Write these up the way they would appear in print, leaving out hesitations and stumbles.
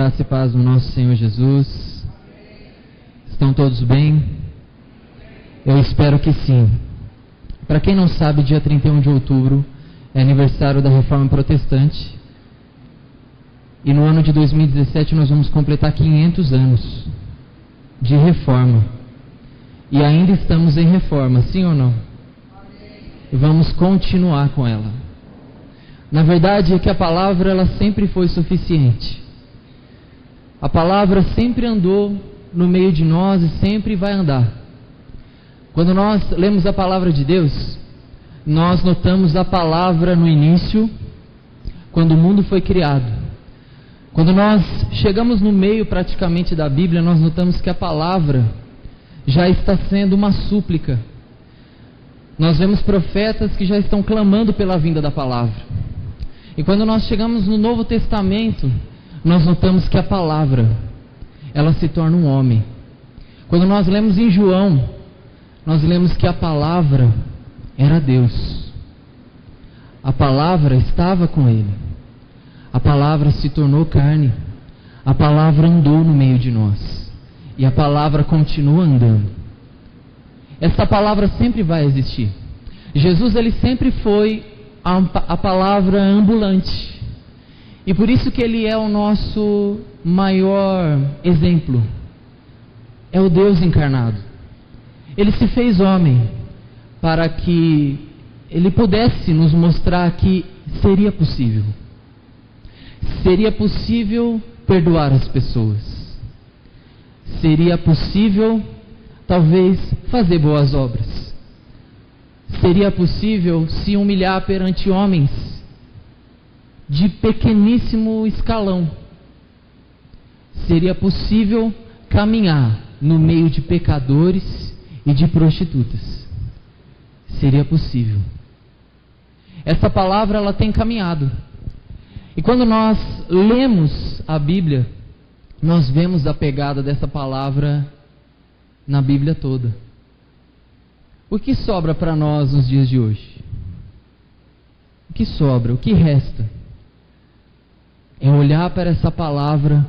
Graça e paz do nosso Senhor Jesus. Estão todos bem? Eu espero que sim. Para quem não sabe, dia 31 de outubro é aniversário da Reforma Protestante. E no ano de 2017 nós vamos completar 500 anos de reforma. E ainda estamos em reforma, sim ou não? E vamos continuar com ela. Na verdade é que a palavra ela sempre foi suficiente. A palavra sempre andou no meio de nós e sempre vai andar. Quando nós lemos a palavra de Deus, nós notamos a palavra no início, quando o mundo foi criado. Quando nós chegamos no meio praticamente da Bíblia, nós notamos que a palavra já está sendo uma súplica. Nós vemos profetas que já estão clamando pela vinda da palavra. E quando nós chegamos no Novo Testamento, nós notamos que a palavra, ela se torna um homem. Quando nós lemos em João, nós lemos que a palavra era Deus. A palavra estava com ele. A palavra se tornou carne. A palavra andou no meio de nós. E a palavra continua andando. Essa palavra sempre vai existir. Jesus, ele sempre foi a palavra ambulante. E por isso que ele é o nosso maior exemplo. É o Deus encarnado. Ele se fez homem para que ele pudesse nos mostrar que seria possível. Seria possível perdoar as pessoas. Seria possível, talvez, fazer boas obras. Seria possível se humilhar perante homens de pequeníssimo escalão. Seria possível caminhar no meio de pecadores e de prostitutas. Seria possível. Essa palavra ela tem caminhado. E quando nós lemos a Bíblia, nós vemos a pegada dessa palavra na Bíblia toda. O que sobra para nós nos dias de hoje? O que sobra? O que resta? É olhar para essa palavra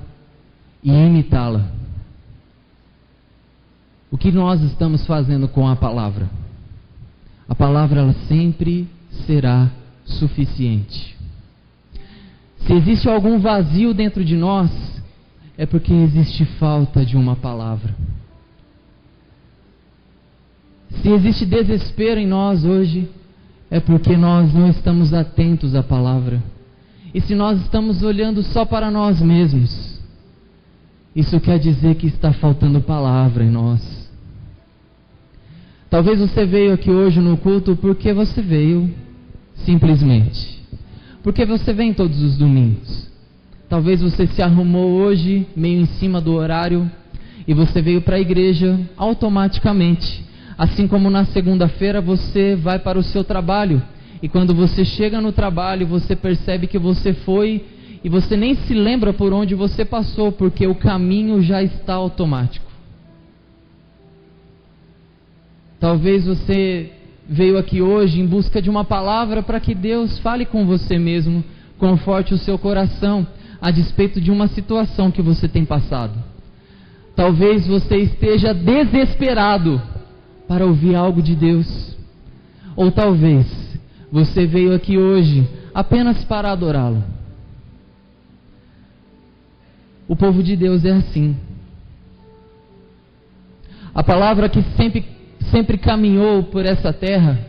e imitá-la. O que nós estamos fazendo com a palavra? A palavra ela sempre será suficiente. Se existe algum vazio dentro de nós, é porque existe falta de uma palavra. Se existe desespero em nós hoje, é porque nós não estamos atentos à palavra. E se nós estamos olhando só para nós mesmos, isso quer dizer que está faltando palavra em nós. Talvez você veio aqui hoje no culto porque você veio simplesmente. Porque você vem todos os domingos. Talvez você se arrumou hoje meio em cima do horário e você veio para a igreja automaticamente. Assim como na segunda-feira você vai para o seu trabalho. E quando você chega no trabalho, você percebe que você foi e você nem se lembra por onde você passou, porque o caminho já está automático. Talvez você veio aqui hoje em busca de uma palavra para que Deus fale com você mesmo, conforte o seu coração, a despeito de uma situação que você tem passado. Talvez você esteja desesperado para ouvir algo de Deus. Ou talvez você veio aqui hoje apenas para adorá-lo. O povo de Deus é assim. A palavra que sempre caminhou por essa terra,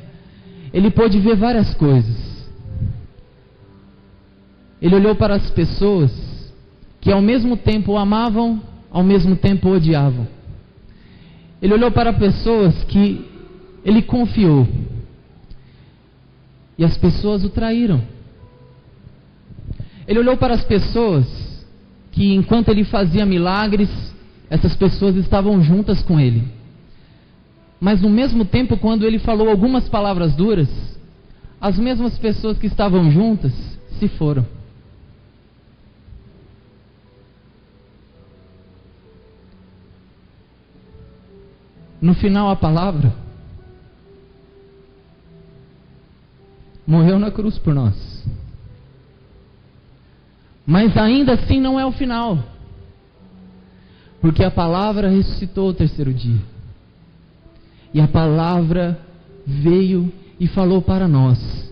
ele pôde ver várias coisas. Ele olhou para as pessoas que ao mesmo tempo amavam, ao mesmo tempo odiavam. Ele olhou para pessoas que ele confiou. E as pessoas o traíram. Ele olhou para as pessoas que enquanto ele fazia milagres, essas pessoas estavam juntas com ele. Mas no mesmo tempo, quando ele falou algumas palavras duras, as mesmas pessoas que estavam juntas se foram. No final, a palavra morreu na cruz por nós. Mas ainda assim não é o final. Porque a palavra ressuscitou o terceiro dia. E a palavra veio e falou para nós: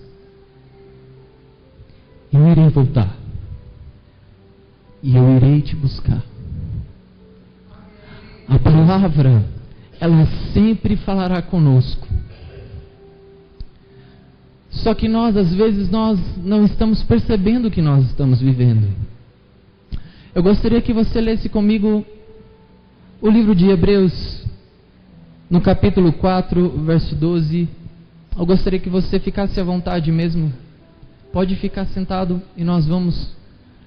eu irei voltar. E eu irei te buscar. A palavra, ela sempre falará conosco. Só que nós, às vezes, nós não estamos percebendo o que nós estamos vivendo. Eu gostaria que você lesse comigo o livro de Hebreus, no capítulo 4, verso 12. Eu gostaria que você ficasse à vontade mesmo. Pode ficar sentado e nós vamos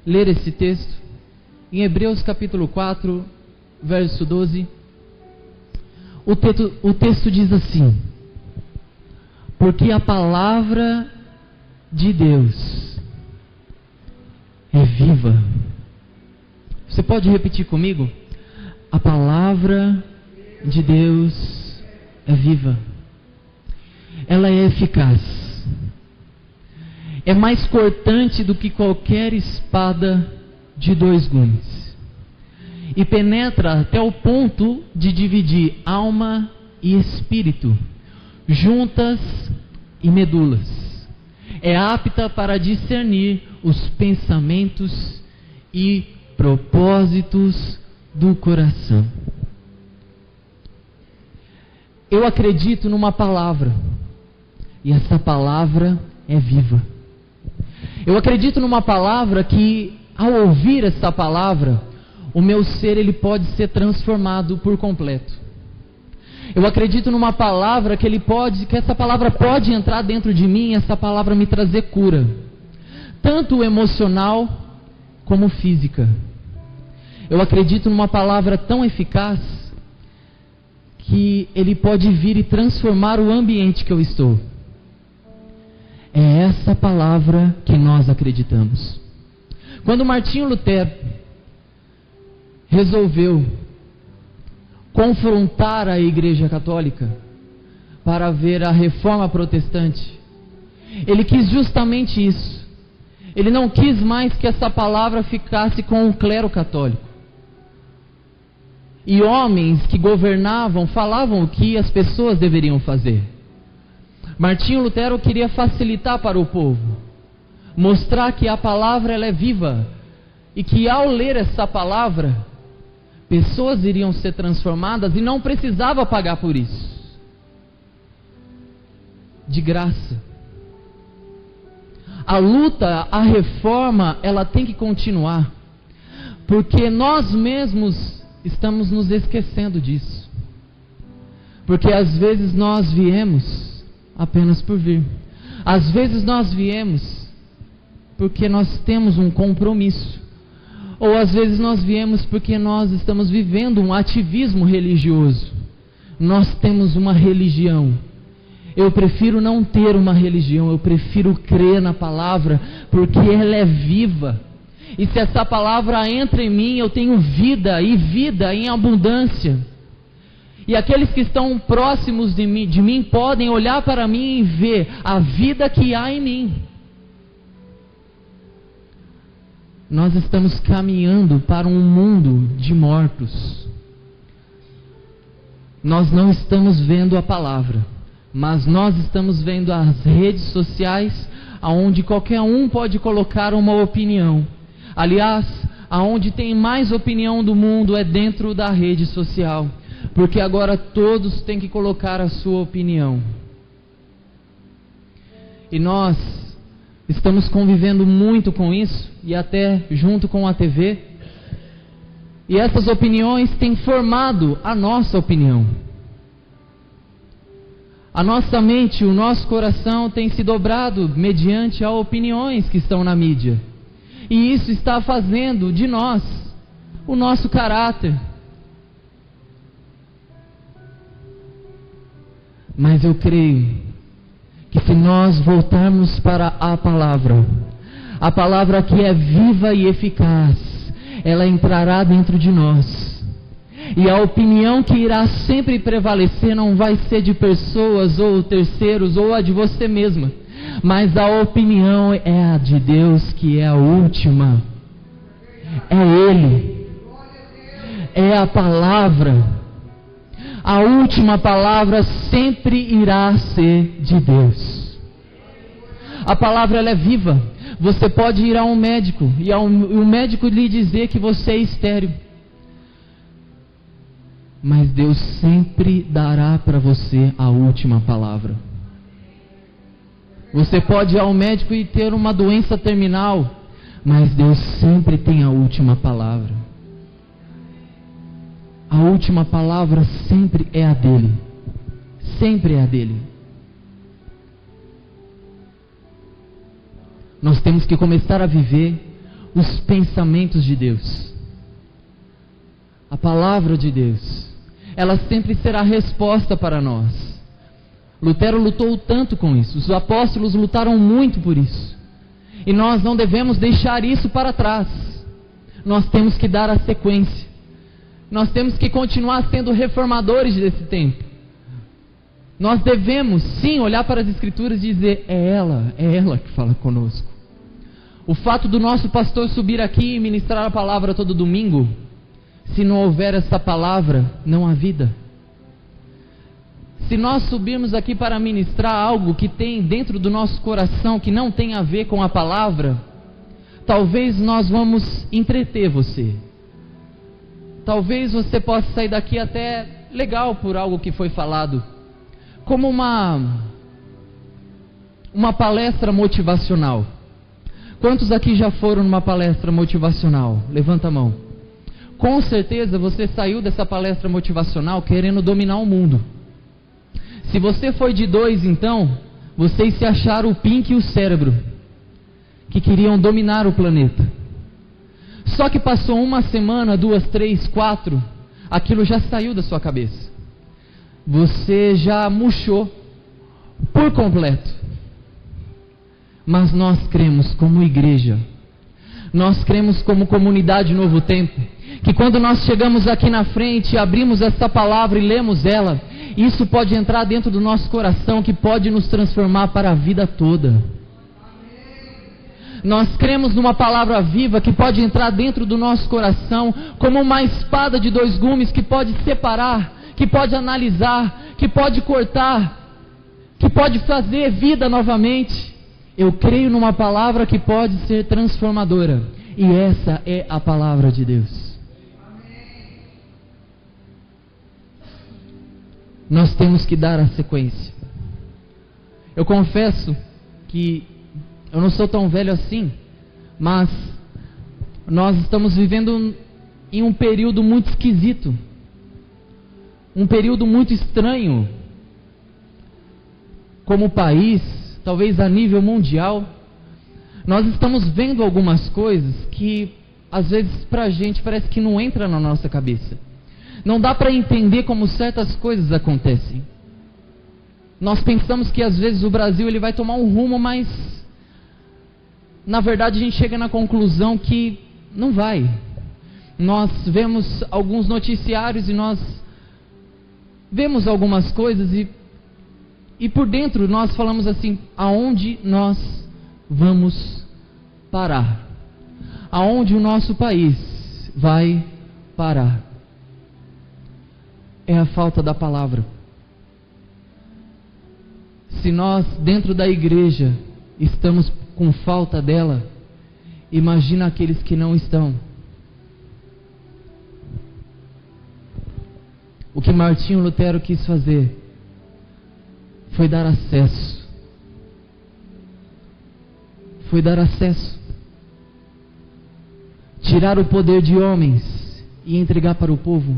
ler esse texto. Em Hebreus capítulo 4, verso 12, o texto diz assim: porque a palavra de Deus é viva. Você pode repetir comigo? A palavra de Deus é viva. Ela é eficaz. É mais cortante do que qualquer espada de 2 gumes. E penetra até o ponto de dividir alma e espírito, juntas e medulas. É apta para discernir os pensamentos e propósitos do coração. Eu acredito numa palavra, e essa palavra é viva. Eu acredito numa palavra que, ao ouvir essa palavra, o meu ser ele pode ser transformado por completo. Eu acredito numa palavra que essa palavra pode entrar dentro de mim e essa palavra me trazer cura, tanto emocional como física. Eu acredito numa palavra tão eficaz que ele pode vir e transformar o ambiente que eu estou. É essa palavra que nós acreditamos. Quando Martinho Lutero resolveu confrontar a Igreja Católica para ver a reforma protestante, ele quis justamente isso. Ele não quis mais que essa palavra ficasse com o clero católico. E homens que governavam falavam o que as pessoas deveriam fazer. Martinho Lutero queria facilitar para o povo, mostrar que a palavra ela é viva e que ao ler essa palavra, pessoas iriam ser transformadas e não precisava pagar por isso. De graça. A luta, a reforma, ela tem que continuar, porque nós mesmos estamos nos esquecendo disso. Porque às vezes nós viemos apenas por vir. Às vezes nós viemos porque nós temos um compromisso. Ou às vezes nós viemos porque nós estamos vivendo um ativismo religioso. Nós temos uma religião. Eu prefiro não ter uma religião, eu prefiro crer na palavra, porque ela é viva. E se essa palavra entra em mim, eu tenho vida, e vida em abundância. E aqueles que estão próximos de mim podem olhar para mim e ver a vida que há em mim. Nós estamos caminhando para um mundo de mortos. Nós não estamos vendo a palavra, mas nós estamos vendo as redes sociais, onde qualquer um pode colocar uma opinião. Aliás, aonde tem mais opinião do mundo é dentro da rede social, porque agora todos têm que colocar a sua opinião. E nós estamos convivendo muito com isso, e até junto com a TV, e essas opiniões têm formado a nossa opinião. A nossa mente, o nosso coração tem se dobrado mediante as opiniões que estão na mídia. E isso está fazendo de nós o nosso caráter. Mas eu creio que se nós voltarmos para a palavra que é viva e eficaz, ela entrará dentro de nós. E a opinião que irá sempre prevalecer não vai ser de pessoas ou terceiros ou a de você mesma, mas a opinião é a de Deus, que é a última. É Ele. é a palavra. A última palavra sempre irá ser de Deus. A palavra, ela é viva. Você pode ir a um médico e o médico lhe dizer que você é estéril. Mas Deus sempre dará para você a última palavra. Você pode ir ao médico e ter uma doença terminal, mas Deus sempre tem a última palavra. A última palavra sempre é a dele. Sempre é a dele. Nós temos que começar a viver os pensamentos de Deus. A palavra de Deus, ela sempre será a resposta para nós. Lutero lutou tanto com isso. Os apóstolos lutaram muito por isso. E nós não devemos deixar isso para trás. Nós temos que dar a sequência. Nós temos que continuar sendo reformadores desse tempo. Nós devemos, sim, olhar para as Escrituras e dizer: é ela que fala conosco. O fato do nosso pastor subir aqui e ministrar a palavra todo domingo, se não houver essa palavra, não há vida. Se nós subirmos aqui para ministrar algo que tem dentro do nosso coração, que não tem a ver com a palavra, talvez nós vamos entreter você. Talvez você possa sair daqui até legal por algo que foi falado, como uma palestra motivacional. Quantos aqui já foram numa palestra motivacional? Levanta a mão. Com certeza você saiu dessa palestra motivacional querendo dominar o mundo. Se você foi de 2, então, vocês se acharam o Pink e o Cérebro, que queriam dominar o planeta. Só que passou uma semana, 2, 3, 4, aquilo já saiu da sua cabeça. Você já murchou por completo. Mas nós cremos como igreja, nós cremos como comunidade Novo Tempo, que quando nós chegamos aqui na frente, abrimos essa palavra e lemos ela, isso pode entrar dentro do nosso coração, que pode nos transformar para a vida toda. Nós cremos numa palavra viva que pode entrar dentro do nosso coração como uma espada de 2 gumes que pode separar, que pode analisar, que pode cortar, que pode fazer vida novamente. Eu creio numa palavra que pode ser transformadora, e essa é a palavra de Deus. Nós temos que dar a sequência. Eu confesso que eu não sou tão velho assim, mas nós estamos vivendo em um período muito esquisito, um período muito estranho, como país, talvez a nível mundial. Nós estamos vendo algumas coisas que às vezes pra gente parece que não entra na nossa cabeça. Não dá para entender como certas coisas acontecem. Nós pensamos que às vezes o Brasil ele vai tomar um rumo, mas na verdade a gente chega na conclusão que não vai. Nós vemos alguns noticiários e nós vemos algumas coisas e por dentro nós falamos assim: aonde nós vamos parar? Aonde o nosso país vai parar? É a falta da palavra. Se nós dentro da igreja estamos com falta dela, imagina aqueles que não estão. O que Martinho Lutero quis fazer foi dar acesso. Foi dar acesso. Tirar o poder de homens e entregar para o povo.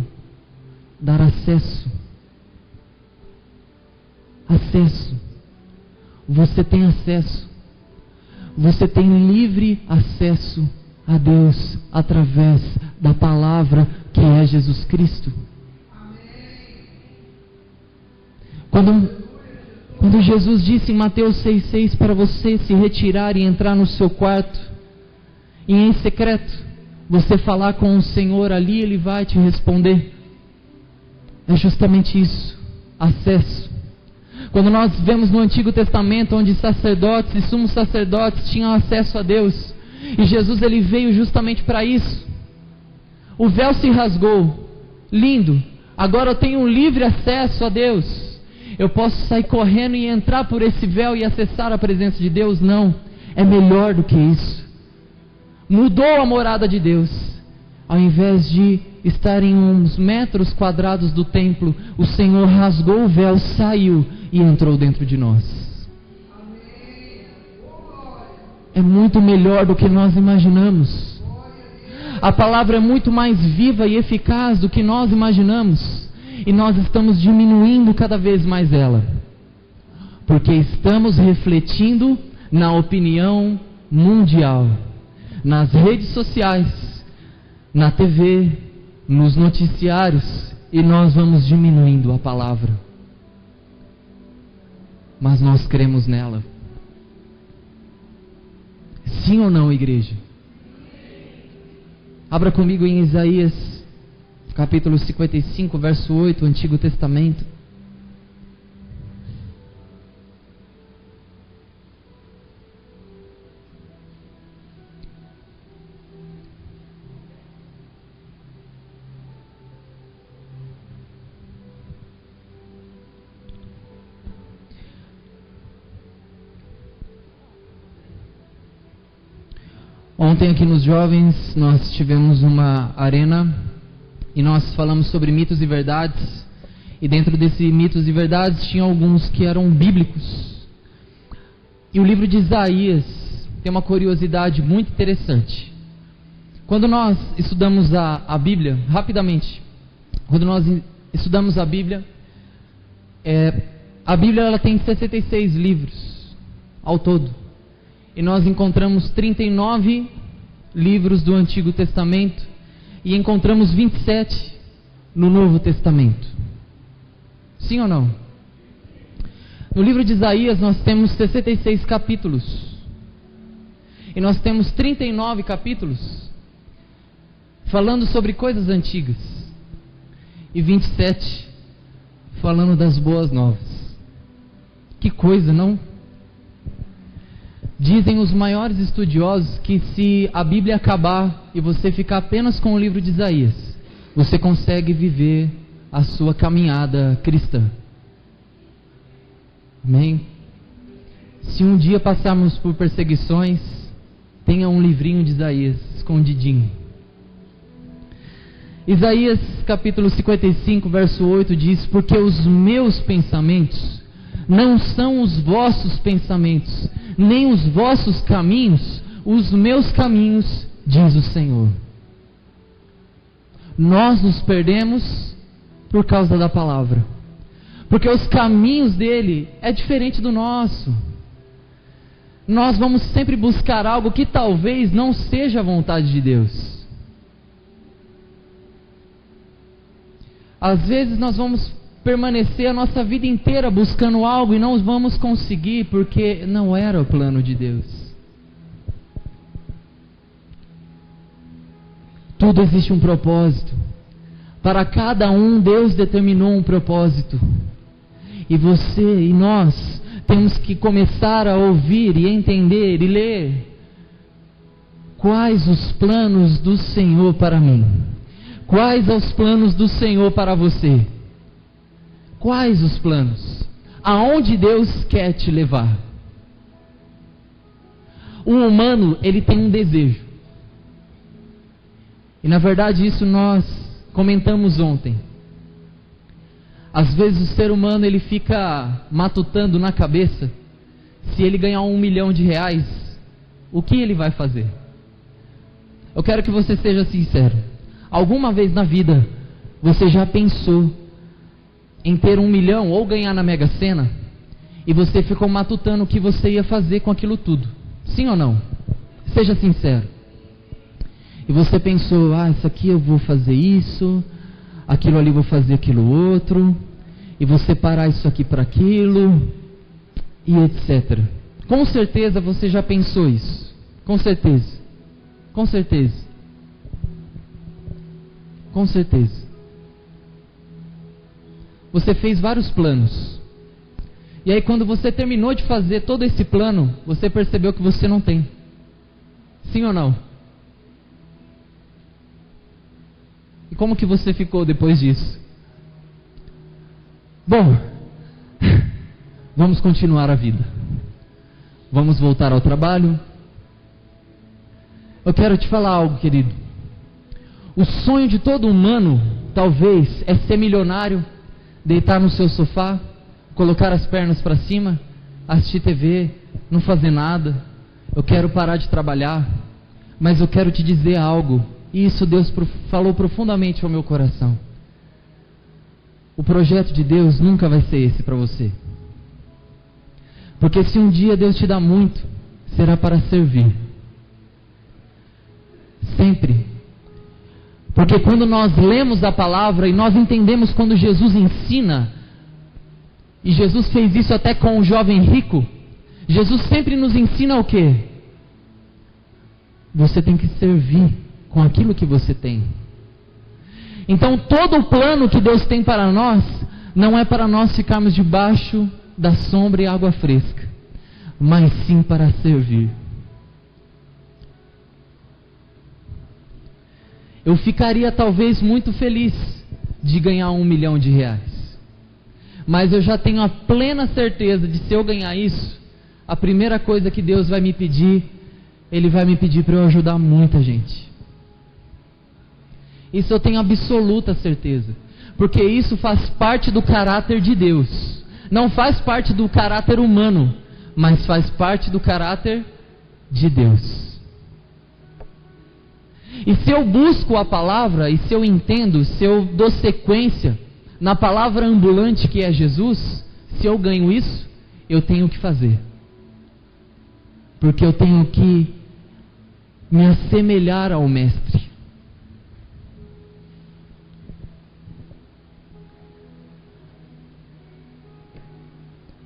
Dar acesso. Acesso. Você tem acesso. Você tem livre acesso a Deus através da palavra que é Jesus Cristo. Quando Jesus disse em Mateus 6,6 para você se retirar e entrar no seu quarto e em secreto você falar com o Senhor ali, Ele vai te responder. É justamente isso, acesso. Quando nós vemos no Antigo Testamento onde sacerdotes e sumos sacerdotes tinham acesso a Deus, e Jesus ele veio justamente para isso. O véu se rasgou lindo, agora eu tenho um livre acesso a Deus. Eu posso sair correndo e entrar por esse véu e acessar a presença de Deus? Não, é melhor do que isso. Mudou a morada de Deus. Ao invés de estar em uns metros quadrados do templo, o Senhor rasgou o véu, saiu e entrou dentro de nós. É muito melhor do que nós imaginamos. A palavra é muito mais viva e eficaz do que nós imaginamos. E nós estamos diminuindo cada vez mais ela. Porque estamos refletindo na opinião mundial, nas redes sociais, na TV, nos noticiários, e nós vamos diminuindo a palavra. Mas nós cremos nela. Sim ou não, igreja? Abra comigo em Isaías, capítulo 55, verso 8, Antigo Testamento. Ontem aqui nos jovens nós tivemos uma arena e nós falamos sobre mitos e verdades, e dentro desses mitos e verdades tinha alguns que eram bíblicos. E o livro de Isaías tem uma curiosidade muito interessante. Quando nós estudamos a Bíblia, rapidamente, quando nós estudamos a Bíblia ela tem 66 livros ao todo. E nós encontramos 39 livros do Antigo Testamento e encontramos 27 no Novo Testamento. Sim ou não? No livro de Isaías nós temos 66 capítulos. E nós temos 39 capítulos falando sobre coisas antigas. E 27 falando das boas novas. Que coisa, não? Dizem os maiores estudiosos que se a Bíblia acabar e você ficar apenas com o livro de Isaías, você consegue viver a sua caminhada cristã. Amém? Se um dia passarmos por perseguições, tenha um livrinho de Isaías escondidinho. Isaías capítulo 55, verso 8 diz: porque os meus pensamentos não são os vossos pensamentos, nem os vossos caminhos, os meus caminhos, diz o Senhor. Nós nos perdemos por causa da palavra, porque os caminhos dele é diferente do nosso. Nós vamos sempre buscar algo que talvez não seja a vontade de Deus. Às vezes nós vamos permanecer a nossa vida inteira buscando algo e não vamos conseguir porque não era o plano de Deus. Tudo existe um propósito. Para cada um Deus determinou um propósito. E você e nós temos que começar a ouvir e entender e ler quais os planos do Senhor para mim. Quais os planos do Senhor para você? Quais os planos? Aonde Deus quer te levar? O humano, ele tem um desejo. E na verdade isso nós comentamos ontem. Às vezes o ser humano ele fica matutando na cabeça, se ele ganhar R$1 milhão, o que ele vai fazer? Eu quero que você seja sincero. Alguma vez na vida você já pensou em ter 1 milhão ou ganhar na Mega Sena, e você ficou matutando o que você ia fazer com aquilo tudo? Sim ou não? Seja sincero. E você pensou, isso aqui eu vou fazer isso, aquilo ali eu vou fazer aquilo outro, e vou separar isso aqui para aquilo, e etc. Com certeza você já pensou isso. Com certeza. Com certeza. Com certeza. Você fez vários planos. E aí quando você terminou de fazer todo esse plano, você percebeu que você não tem. Sim ou não? E como que você ficou depois disso? Bom, vamos continuar a vida. Vamos voltar ao trabalho. Eu quero te falar algo, querido. O sonho de todo humano, talvez, é ser milionário, deitar no seu sofá, colocar as pernas para cima, assistir TV, não fazer nada. Eu quero parar de trabalhar. Mas eu quero te dizer algo, e isso Deus falou profundamente ao meu coração. O projeto de Deus nunca vai ser esse para você. Porque se um dia Deus te dá muito, será para servir. Sempre. Porque quando nós lemos a palavra e nós entendemos quando Jesus ensina, e Jesus fez isso até com o jovem rico, Jesus sempre nos ensina o quê? Você tem que servir com aquilo que você tem. Então todo o plano que Deus tem para nós, não é para nós ficarmos debaixo da sombra e água fresca, mas sim para servir. Eu ficaria talvez muito feliz de ganhar R$1 milhão. Mas eu já tenho a plena certeza de, se eu ganhar isso, a primeira coisa que Deus vai me pedir, Ele vai me pedir para eu ajudar muita gente. Isso eu tenho absoluta certeza. Porque isso faz parte do caráter de Deus. Não faz parte do caráter humano, mas faz parte do caráter de Deus. E se eu busco a palavra, e se eu entendo, se eu dou sequência na palavra ambulante que é Jesus, se eu ganho isso, eu tenho que fazer. Porque eu tenho que me assemelhar ao Mestre.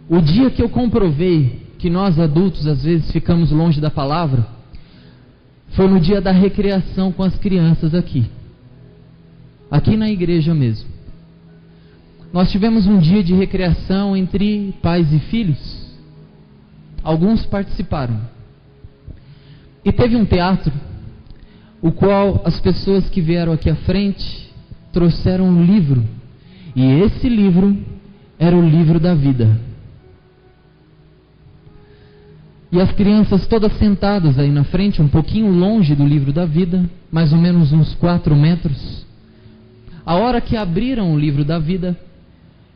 O dia que eu comprovei que nós adultos às vezes ficamos longe da palavra, foi no dia da recreação com as crianças aqui na igreja mesmo. Nós tivemos um dia de recreação entre pais e filhos. Alguns participaram. E teve um teatro, o qual as pessoas que vieram aqui à frente trouxeram um livro. E esse livro era o livro da vida. E as crianças todas sentadas aí na frente, um pouquinho longe do livro da vida, mais ou menos uns 4 metros. A hora que abriram o livro da vida,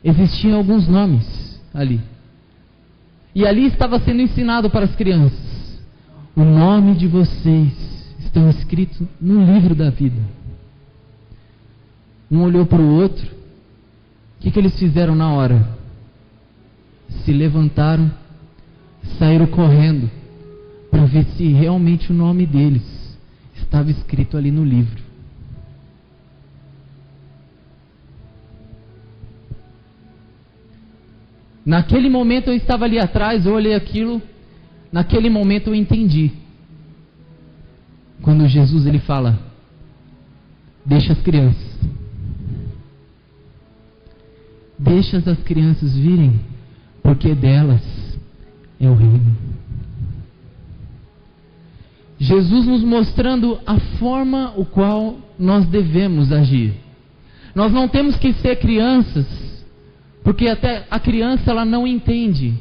existiam alguns nomes ali. E ali estava sendo ensinado para as crianças: o nome de vocês estão escritos no livro da vida. Um olhou para o outro. O que eles fizeram na hora? Se levantaram, saíram correndo para ver se realmente o nome deles estava escrito ali no livro. Naquele momento eu estava ali atrás, eu olhei aquilo, naquele momento eu entendi. Quando Jesus ele fala: deixa as crianças. Deixa as crianças virem, porque delas é o reino. Jesus nos mostrando a forma o qual nós devemos agir. Nós não temos que ser crianças, porque até a criança ela não entende.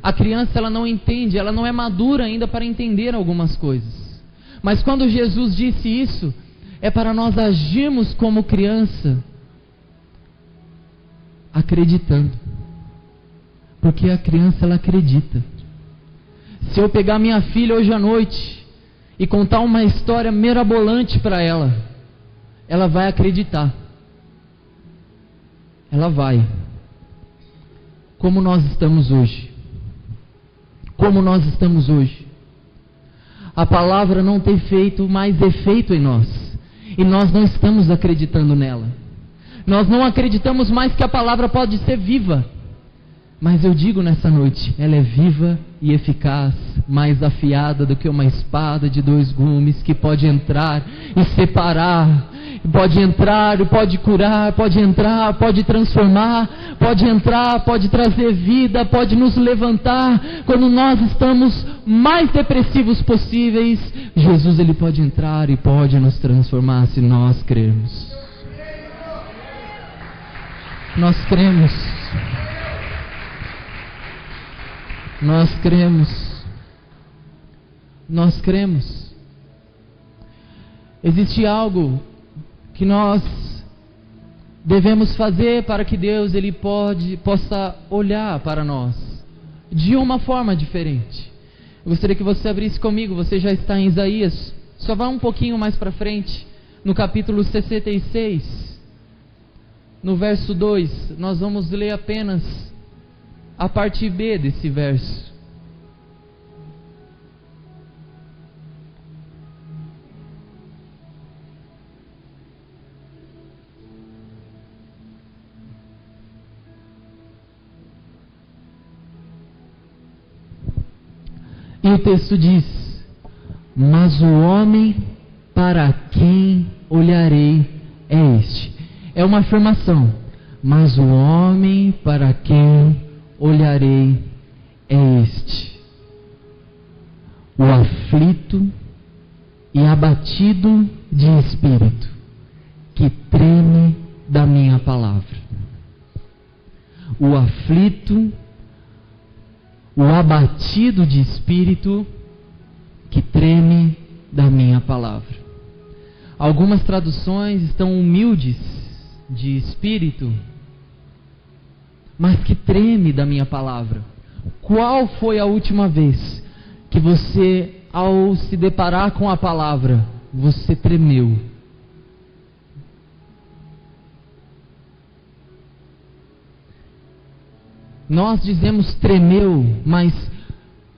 A criança ela não entende, ela não é madura ainda para entender algumas coisas. Mas quando Jesus disse isso, é para nós agirmos como criança, acreditando. Porque a criança ela acredita. Se eu pegar minha filha hoje à noite e contar uma história mirabolante para ela, ela vai acreditar. Ela vai. Como nós estamos hoje. Como nós estamos hoje. A palavra não tem feito mais efeito em nós. E nós não estamos acreditando nela. Nós não acreditamos mais que a palavra pode ser viva. Mas eu digo nessa noite, ela é viva e eficaz, mais afiada do que uma espada de 2 gumes, que pode entrar e separar, pode entrar e pode curar, pode entrar, pode transformar, pode entrar, pode trazer vida, pode nos levantar. Quando nós estamos mais depressivos possíveis, Jesus, ele pode entrar e pode nos transformar, se nós crermos. Nós cremos. Nós cremos. Nós cremos. Existe algo que nós devemos fazer para que Deus ele possa olhar para nós de uma forma diferente. Eu gostaria que você abrisse comigo. Você já está em Isaías. Só vá um pouquinho mais para frente, no capítulo 66, no verso 2. Nós vamos ler apenas a parte B desse verso. E o texto diz: mas o homem para quem olharei é este. É uma afirmação. Mas o homem para quem olharei é este, o aflito e abatido de espírito, que treme da minha palavra. O aflito, o abatido de espírito, que treme da minha palavra. Algumas traduções estão humildes de espírito, mas que treme da minha palavra. Qual foi a última vez que você, ao se deparar com a palavra, você tremeu? Nós dizemos tremeu, mas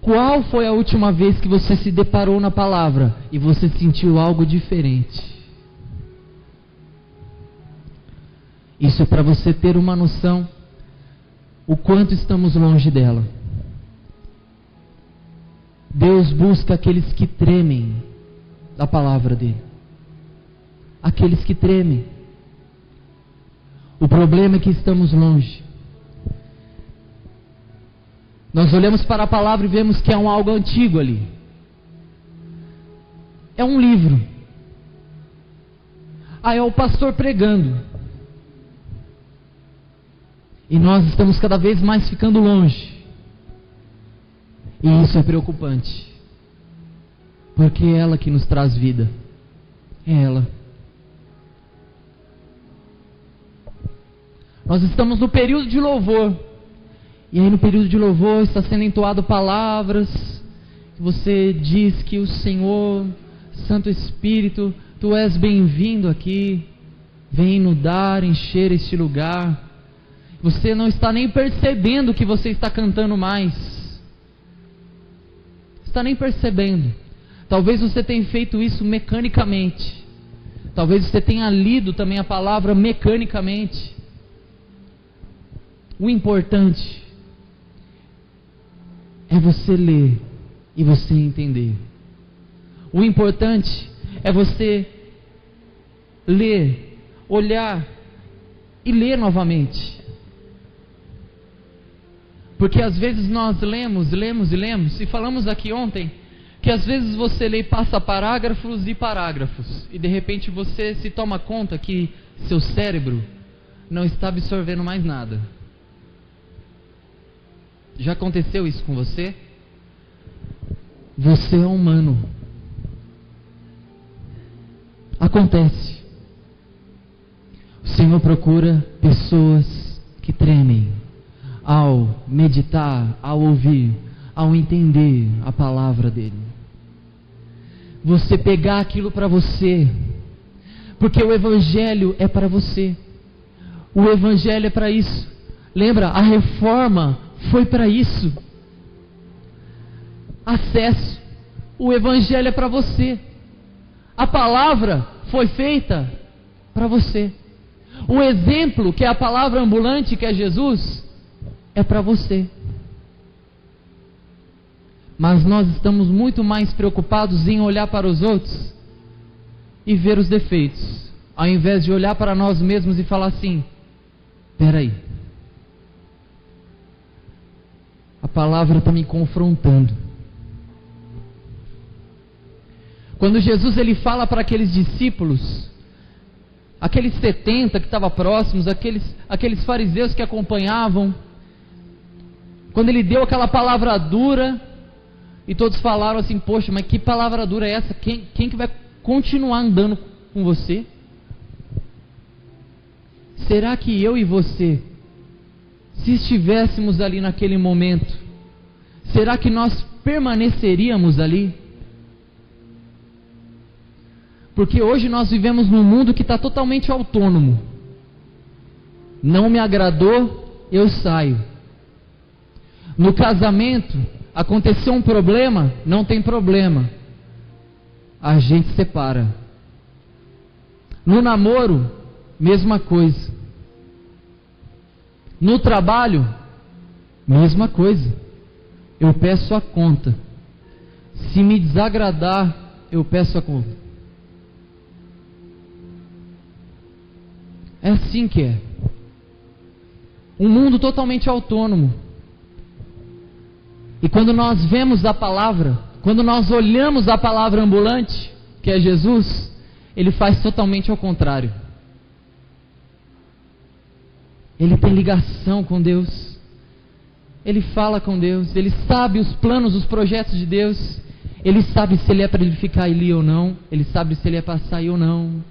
qual foi a última vez que você se deparou na palavra e você sentiu algo diferente? Isso é para você ter uma noção o quanto estamos longe dela. Deus busca aqueles que tremem da palavra dele. Aqueles que tremem. O problema é que estamos longe. Nós olhamos para a palavra e vemos que é algo antigo ali. É um livro. É o pastor pregando. E nós estamos cada vez mais ficando longe. E isso é preocupante. Porque é ela que nos traz vida. É ela. Nós estamos no período de louvor. E aí no período de louvor está sendo entoado palavras. Você diz que o Senhor, Santo Espírito, Tu és bem-vindo aqui. Vem inundar, encher este lugar. Você não está nem percebendo que você está cantando mais. Está nem percebendo. Talvez você tenha feito isso mecanicamente. Talvez você tenha lido também a palavra mecanicamente. O importante é você ler e você entender. O importante é você ler, olhar e ler novamente. Porque às vezes nós lemos e falamos aqui ontem que às vezes você lê e passa parágrafos e parágrafos e de repente você se toma conta que seu cérebro não está absorvendo mais nada. Já aconteceu isso com você? Você é humano. Acontece. O Senhor procura pessoas que tremem ao meditar, ao ouvir, ao entender a palavra dele. Você pegar aquilo para você, porque o Evangelho é para você. O Evangelho é para isso. Lembra, a reforma foi para isso. Acesso. O Evangelho é para você. A palavra foi feita para você. O exemplo, que é a palavra ambulante, que é Jesus, é para você. Mas nós estamos muito mais preocupados em olhar para os outros e ver os defeitos, ao invés de olhar para nós mesmos e falar assim: peraí, a palavra está me confrontando. Quando Jesus ele fala para aqueles discípulos, aqueles 70 que estavam próximos, aqueles fariseus que acompanhavam, quando ele deu aquela palavra dura, e todos falaram assim: poxa, mas que palavra dura é essa? Quem que vai continuar andando com você? Será que eu e você, se estivéssemos ali naquele momento, será que nós permaneceríamos ali? Porque hoje nós vivemos num mundo que está totalmente autônomo. Não me agradou, eu saio. No casamento, aconteceu um problema, não tem problema, a gente separa. No namoro, mesma coisa. No trabalho, mesma coisa. Eu peço a conta. Se me desagradar, eu peço a conta. É assim que é. Um mundo totalmente autônomo. E quando nós vemos a palavra, quando nós olhamos a palavra ambulante, que é Jesus, ele faz totalmente ao contrário. Ele tem ligação com Deus. Ele fala com Deus. Ele sabe os planos, os projetos de Deus. Ele sabe se ele é para ele ficar ali ou não. Ele sabe se ele é para sair ou não.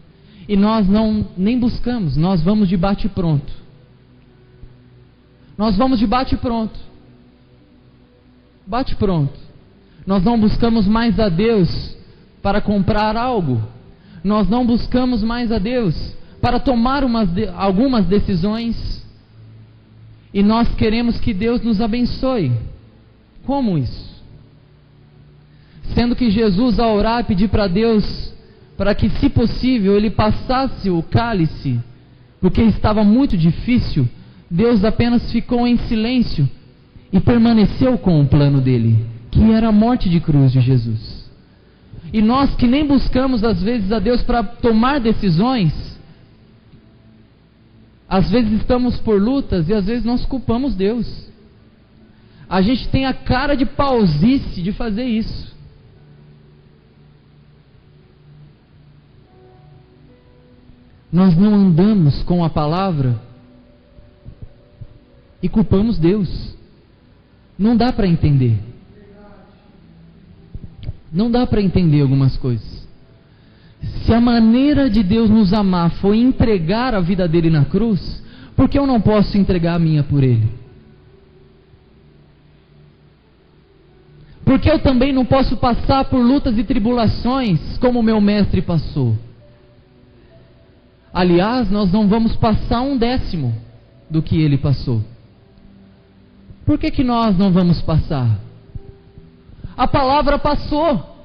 E nós nem buscamos. Nós vamos de bate pronto. Nós vamos de bate pronto. Bate pronto. Nós não buscamos mais a Deus para comprar algo. Nós não buscamos mais a Deus para tomar algumas decisões. E nós queremos que Deus nos abençoe. Como isso? Sendo que Jesus, ao orar, pedir para Deus, para que, se possível, ele passasse o cálice, porque estava muito difícil, Deus apenas ficou em silêncio e permaneceu com o plano dele, que era a morte de cruz de Jesus. E nós que nem buscamos às vezes a Deus para tomar decisões, às vezes estamos por lutas e às vezes nós culpamos Deus. A gente tem a cara de pausice de fazer isso. Nós não andamos com a palavra e culpamos Deus. Não dá para entender. Não dá para entender algumas coisas. Se a maneira de Deus nos amar foi entregar a vida dele na cruz, por que eu não posso entregar a minha por ele? Por que eu também não posso passar por lutas e tribulações como o meu mestre passou? Aliás, nós não vamos passar 1/10 do que ele passou. Por que nós não vamos passar? A palavra passou.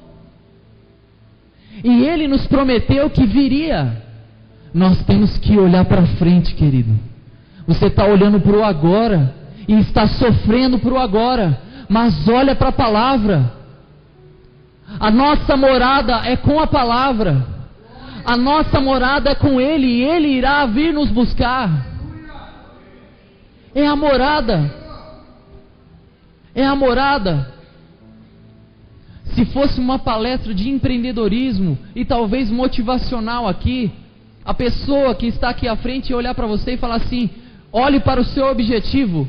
E ele nos prometeu que viria. Nós temos que olhar para frente, querido. Você está olhando para o agora e está sofrendo para o agora, mas olha para a palavra. A nossa morada é com a palavra. A nossa morada é com ele e ele irá vir nos buscar. É a morada. É a morada. Se fosse uma palestra de empreendedorismo e talvez motivacional aqui, a pessoa que está aqui à frente ia olhar para você e falar assim: olhe para o seu objetivo.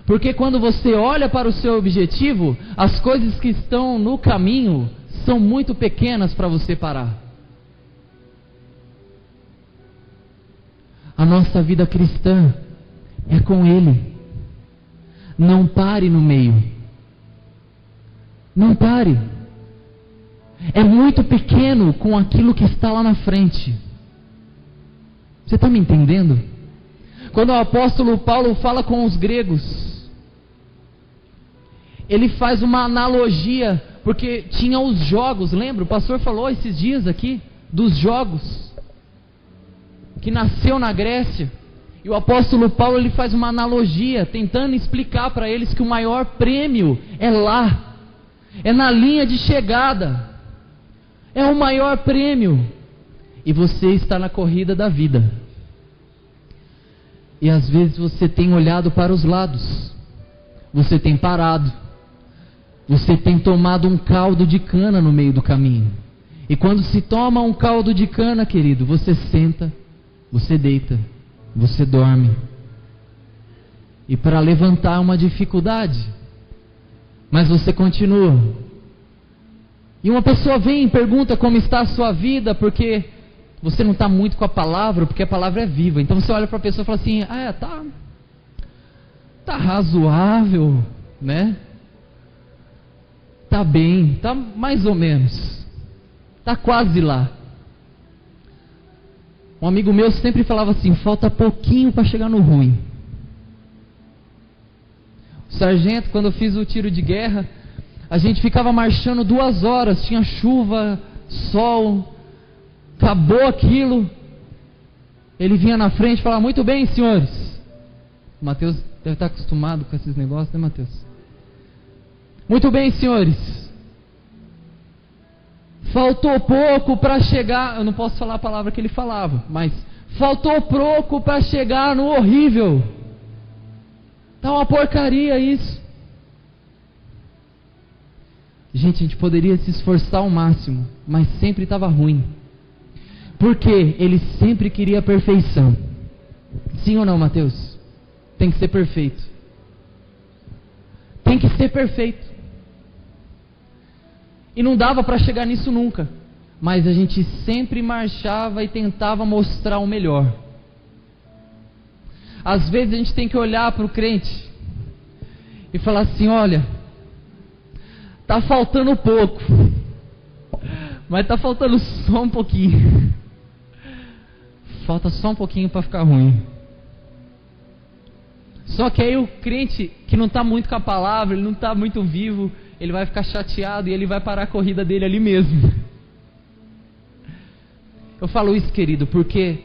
Porque quando você olha para o seu objetivo, as coisas que estão no caminho são muito pequenas para você parar. A nossa vida cristã é com ele. Não pare no meio. Não pare. É muito pequeno com aquilo que está lá na frente. Você está me entendendo? Quando o apóstolo Paulo fala com os gregos, ele faz uma analogia, porque tinha os jogos, lembra? O pastor falou esses dias aqui dos jogos, que nasceu na Grécia, E o apóstolo Paulo, ele faz uma analogia, tentando explicar para eles que o maior prêmio é lá, é na linha de chegada, é o maior prêmio, e você está na corrida da vida. E às vezes você tem olhado para os lados, você tem parado, você tem tomado um caldo de cana no meio do caminho. E quando se toma um caldo de cana, querido, você senta, você deita, você dorme. E para levantar é uma dificuldade, mas você continua. E uma pessoa vem e pergunta como está a sua vida, porque você não está muito com a palavra, porque a palavra é viva. Então você olha para a pessoa e fala assim: tá razoável, né? Tá bem, tá mais ou menos, tá quase lá. Um amigo meu sempre falava assim: falta pouquinho para chegar no ruim. O sargento, quando eu fiz o tiro de guerra, a gente ficava marchando 2 horas, tinha chuva, sol, acabou aquilo. Ele vinha na frente e falava: muito bem, senhores. O Mateus deve estar acostumado com esses negócios, né, Mateus? Muito bem, senhores. Faltou pouco para chegar. Eu não posso falar a palavra que ele falava, mas faltou pouco para chegar no horrível. Tá uma porcaria isso. Gente, a gente poderia se esforçar ao máximo, mas sempre estava ruim. Porque ele sempre queria a perfeição. Sim ou não, Mateus? Tem que ser perfeito. Tem que ser perfeito. E não dava para chegar nisso nunca. Mas a gente sempre marchava e tentava mostrar o melhor. Às vezes a gente tem que olhar para o crente e falar assim: olha, tá faltando pouco, mas tá faltando só um pouquinho. Falta só um pouquinho para ficar ruim. Só que aí o crente que não está muito com a palavra, ele não está muito vivo, ele vai ficar chateado e ele vai parar a corrida dele ali mesmo. Eu falo isso, querido, porque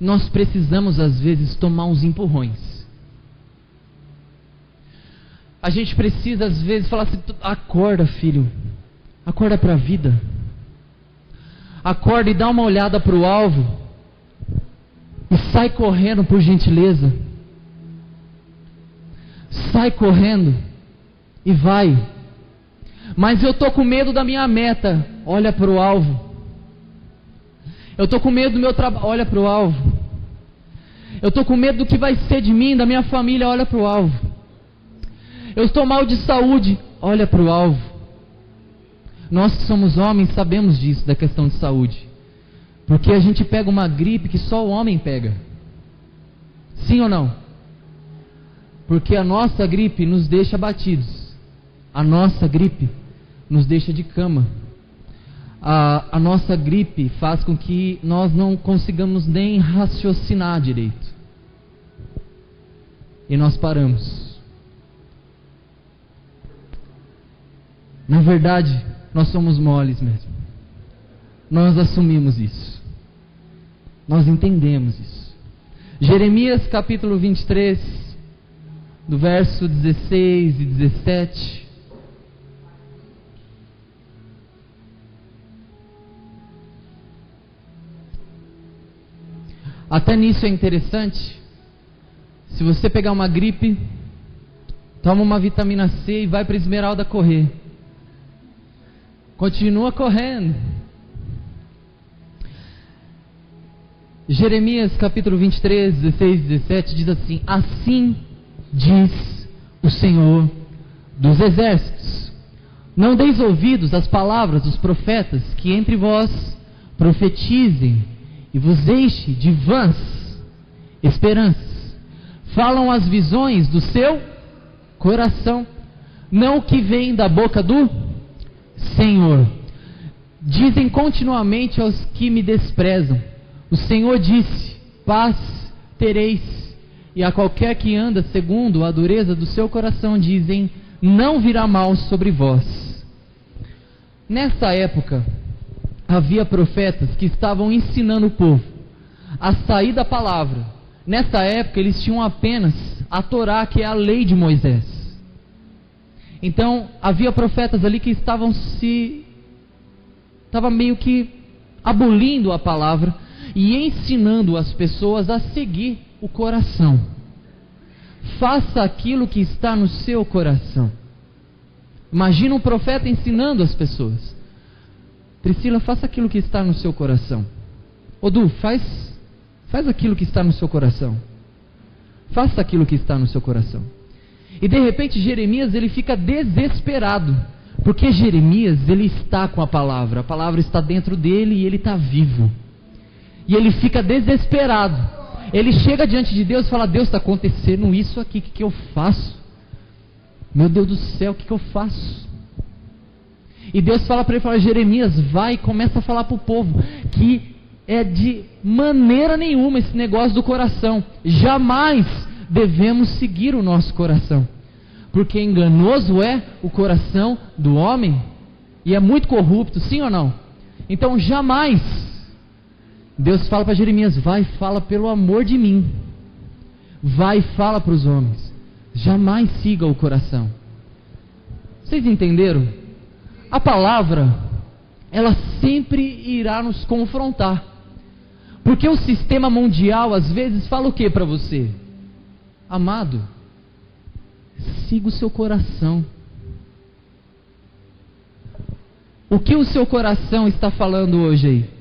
nós precisamos às vezes tomar uns empurrões. A gente precisa às vezes falar assim: acorda, filho, acorda para a vida, acorda e dá uma olhada para o alvo e sai correndo, por gentileza. Sai correndo e vai. Mas eu estou com medo da minha meta. Olha para o alvo. Eu estou com medo do meu trabalho. Olha para o alvo. Eu estou com medo do que vai ser de mim, da minha família. Olha para o alvo. Eu estou mal de saúde. Olha para o alvo. Nós que somos homens sabemos disso, da questão de saúde. Porque a gente pega uma gripe que só o homem pega. Sim ou não? Porque a nossa gripe nos deixa abatidos. A nossa gripe nos deixa de cama. A nossa gripe faz com que nós não consigamos nem raciocinar direito. E nós paramos. Na verdade, nós somos moles mesmo. Nós assumimos isso. Nós entendemos isso. Jeremias capítulo 23, do verso 16 e 17. Até nisso é interessante. Se você pegar uma gripe, toma uma vitamina C e vai para Esmeralda correr. Continua correndo. Jeremias capítulo 23, 16 e 17 diz assim: assim diz o Senhor dos exércitos: não deis ouvidos às palavras dos profetas que entre vós profetizem, e vos enche de vãs esperanças. Falam as visões do seu coração, não o que vem da boca do Senhor. Dizem continuamente aos que me desprezam: o Senhor disse, paz tereis. E a qualquer que anda segundo a dureza do seu coração, dizem, não virá mal sobre vós. Nessa época, havia profetas que estavam ensinando o povo a sair da palavra Nessa época eles tinham apenas a Torá, que é a lei de Moisés. Então havia profetas ali que estavam meio que abolindo a palavra e ensinando as pessoas a seguir o coração. Faça aquilo que está no seu coração. Imagina um profeta ensinando as pessoas: Priscila, faça aquilo que está no seu coração. Odu, faz aquilo que está no seu coração. Faça aquilo que está no seu coração. E de repente Jeremias, ele fica desesperado, porque Jeremias, ele está com a palavra está dentro dele e ele está vivo. E ele fica desesperado. Ele chega diante de Deus e fala: Deus, está acontecendo isso aqui, o que eu faço? Meu Deus do céu, o que eu faço? E Deus fala para ele, Jeremias, vai e começa a falar para o povo que é de maneira nenhuma esse negócio do coração. Jamais devemos seguir o nosso coração, porque enganoso é o coração do homem e é muito corrupto, sim ou não? Então jamais. Deus fala para Jeremias: vai, fala pelo amor de mim. Vai e fala para os homens. Jamais siga o coração. Vocês entenderam? A palavra, ela sempre irá nos confrontar. Porque o sistema mundial às vezes fala o que para você? Amado, siga o seu coração. O que o seu coração está falando hoje aí?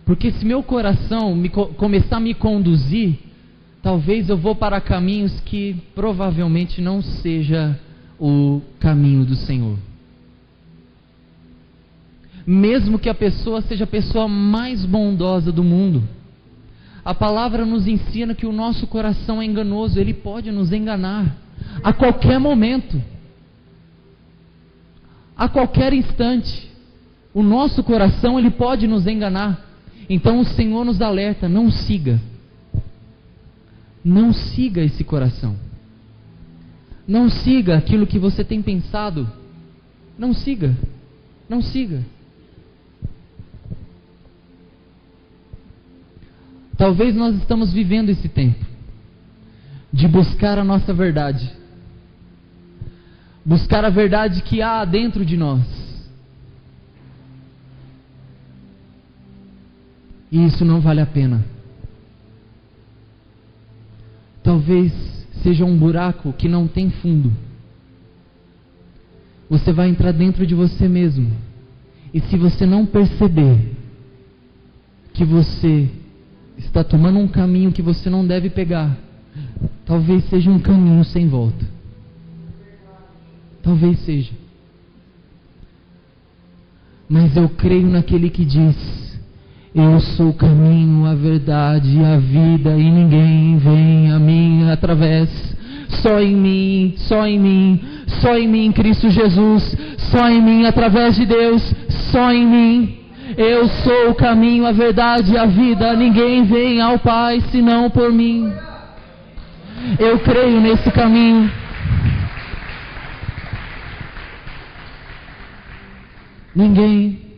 Porque se meu coração começar a me conduzir, talvez eu vou para caminhos que provavelmente não seja o caminho do Senhor. Mesmo que a pessoa seja a pessoa mais bondosa do mundo, a palavra nos ensina que o nosso coração é enganoso. Ele pode nos enganar a qualquer momento, a qualquer instante. O nosso coração, ele pode nos enganar. Então o Senhor nos alerta: não siga esse coração, não siga aquilo que você tem pensado, não siga. Talvez nós estamos vivendo esse tempo de buscar a nossa verdade, buscar a verdade que há dentro de nós. E isso não vale a pena. Talvez seja um buraco que não tem fundo. Você vai entrar dentro de você mesmo. E se você não perceber que você está tomando um caminho que você não deve pegar, talvez seja um caminho sem volta. Talvez seja. Mas eu creio naquele que diz: eu sou o caminho, a verdade e a vida, e ninguém vem a mim através. Só em mim, Cristo Jesus, só em mim, através de Deus, só em mim. Eu sou o caminho, a verdade e a vida, ninguém vem ao Pai senão por mim. Eu creio nesse caminho. Ninguém.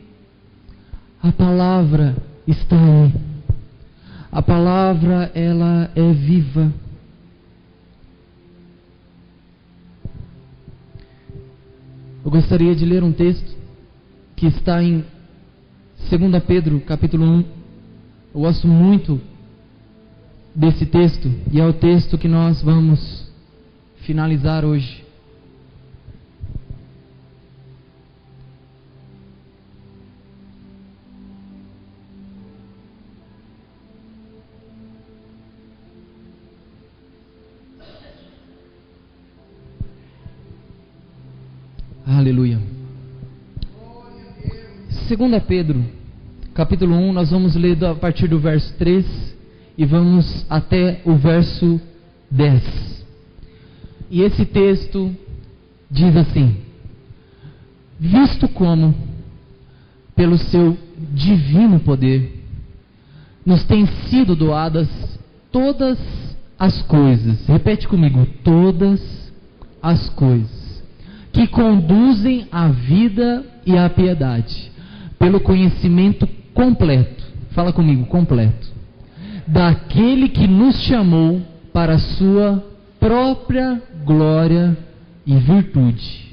A palavra está aí. A palavra, ela é viva. Eu gostaria de ler um texto que está em 2 Pedro, capítulo 1. Eu gosto muito desse texto e é o texto que nós vamos finalizar hoje. Aleluia. 2 Pedro, capítulo 1, nós vamos ler a partir do verso 3 e vamos até o verso 10. E esse texto diz assim: visto como, pelo seu divino poder, nos têm sido doadas todas as coisas. Repete comigo: todas as coisas que conduzem à vida e à piedade, pelo conhecimento completo Fala comigo, completo. Daquele que nos chamou para a sua própria glória e virtude.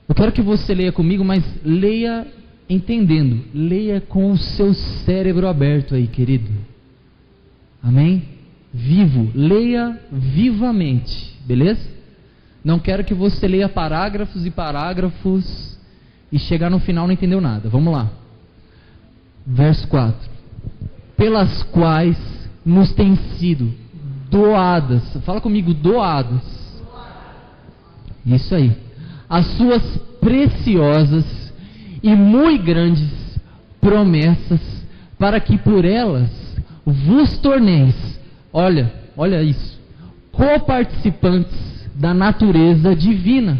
Eu quero que você leia comigo, mas leia entendendo. Leia com o seu cérebro aberto aí, querido. Amém? Vivo. Leia vivamente. Beleza? Não quero que você leia parágrafos e parágrafos e chegar no final não entendeu nada. Vamos lá. Verso 4. Pelas quais nos têm sido doadas. Fala comigo, doadas. Isso aí. As suas preciosas e muito grandes promessas, para que por elas vos torneis, olha isso, coparticipantes da natureza divina,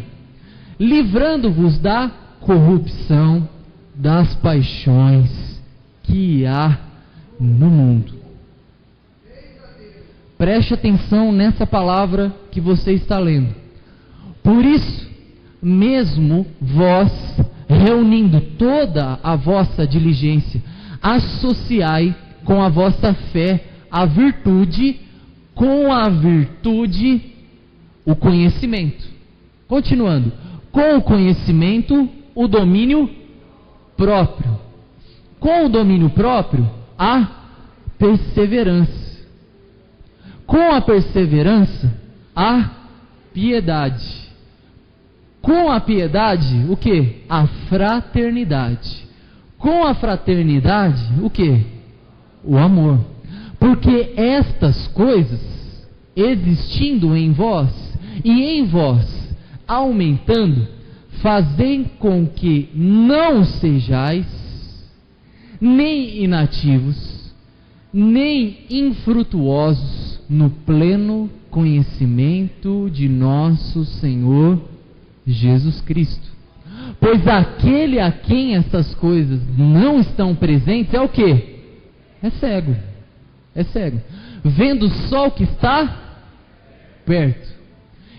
livrando-vos da corrupção das paixões que há no mundo. Preste atenção nessa palavra que você está lendo. Por isso mesmo vós, reunindo toda a vossa diligência, associai com a vossa fé a virtude, com a virtude o conhecimento. Continuando, com o conhecimento o domínio próprio, com o domínio próprio a perseverança, com a perseverança a piedade, com a piedade, o que? A fraternidade. Com a fraternidade, o que? O amor. Porque estas coisas, existindo em vós, e em vós aumentando, fazem com que não sejais nem inativos, nem infrutuosos no pleno conhecimento de nosso Senhor Jesus Cristo. Pois aquele a quem essas coisas não estão presentes é o que? É cego. É cego. Vendo só o que está perto.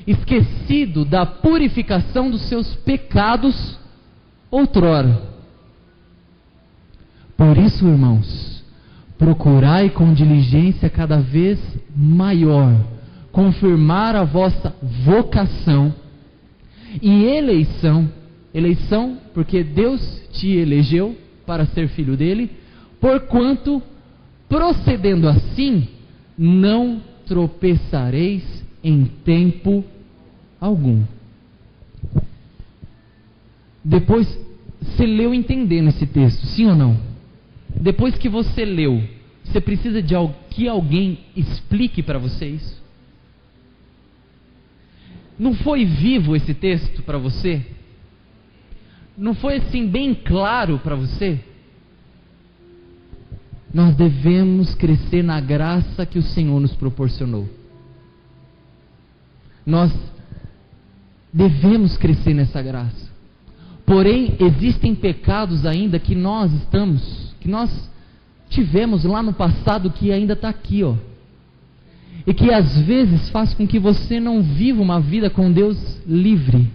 Esquecido da purificação dos seus pecados outrora. Por isso, irmãos, procurai com diligência cada vez maior confirmar a vossa vocação e eleição porque Deus te elegeu para ser filho dele, porquanto procedendo assim não tropeçareis em tempo algum. Depois, você leu entendendo esse texto, sim ou não? Depois que você leu, você precisa de que alguém explique para você isso? Não foi vivo esse texto para você? Não foi assim bem claro para você? Nós devemos crescer na graça que o Senhor nos proporcionou. Nós devemos crescer nessa graça. Porém, existem pecados ainda que nós tivemos lá no passado que ainda está aqui, ó. E que às vezes faz com que você não viva uma vida com Deus livre.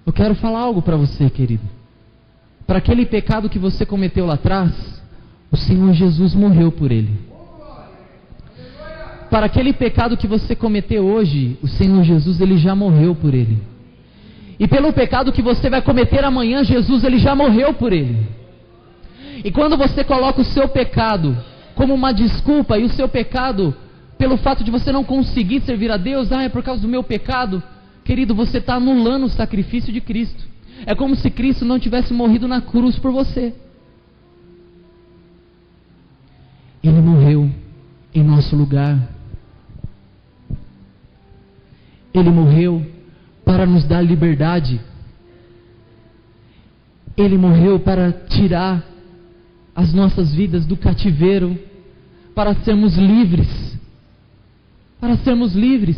Eu quero falar algo para você, querido. Para aquele pecado que você cometeu lá atrás, o Senhor Jesus morreu por ele. Para aquele pecado que você cometeu hoje, o Senhor Jesus, ele já morreu por ele. E pelo pecado que você vai cometer amanhã, Jesus, ele já morreu por ele. E quando você coloca o seu pecado como uma desculpa, e o seu pecado, pelo fato de você não conseguir servir a Deus, é por causa do meu pecado, querido, você está anulando o sacrifício de Cristo. É como se Cristo não tivesse morrido na cruz por você. Ele morreu em nosso lugar. Ele morreu para nos dar liberdade. Ele morreu para tirar as nossas vidas do cativeiro, para sermos livres. Para sermos livres.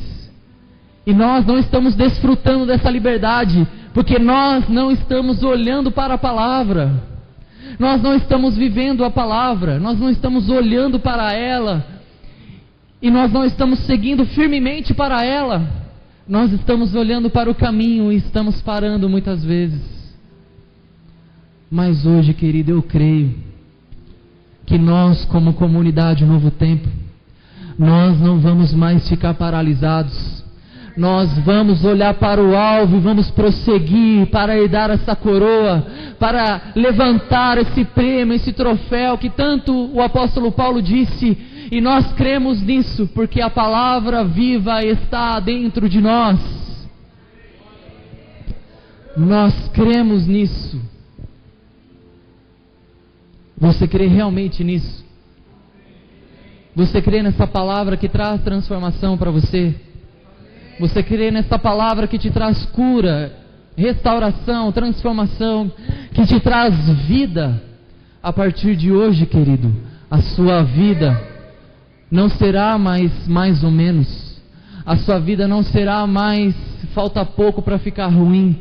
E nós não estamos desfrutando dessa liberdade, porque nós não estamos olhando para a palavra. Nós não estamos vivendo a palavra, nós não estamos olhando para ela, e nós não estamos seguindo firmemente para ela. Nós estamos olhando para o caminho e estamos parando muitas vezes. Mas hoje, querido, eu creio que nós, como comunidade Novo Tempo, nós não vamos mais ficar paralisados. Nós vamos olhar para o alvo e vamos prosseguir para herdar essa coroa, para levantar esse prêmio, esse troféu que tanto o apóstolo Paulo disse, e nós cremos nisso, porque a palavra viva está dentro de nós. Nós cremos nisso. Você crê realmente nisso? Você crê nessa palavra que traz transformação para você? Você crê nessa palavra que te traz cura, restauração, transformação, que te traz vida? A partir de hoje, querido, a sua vida não será mais ou menos. A sua vida não será mais falta pouco para ficar ruim,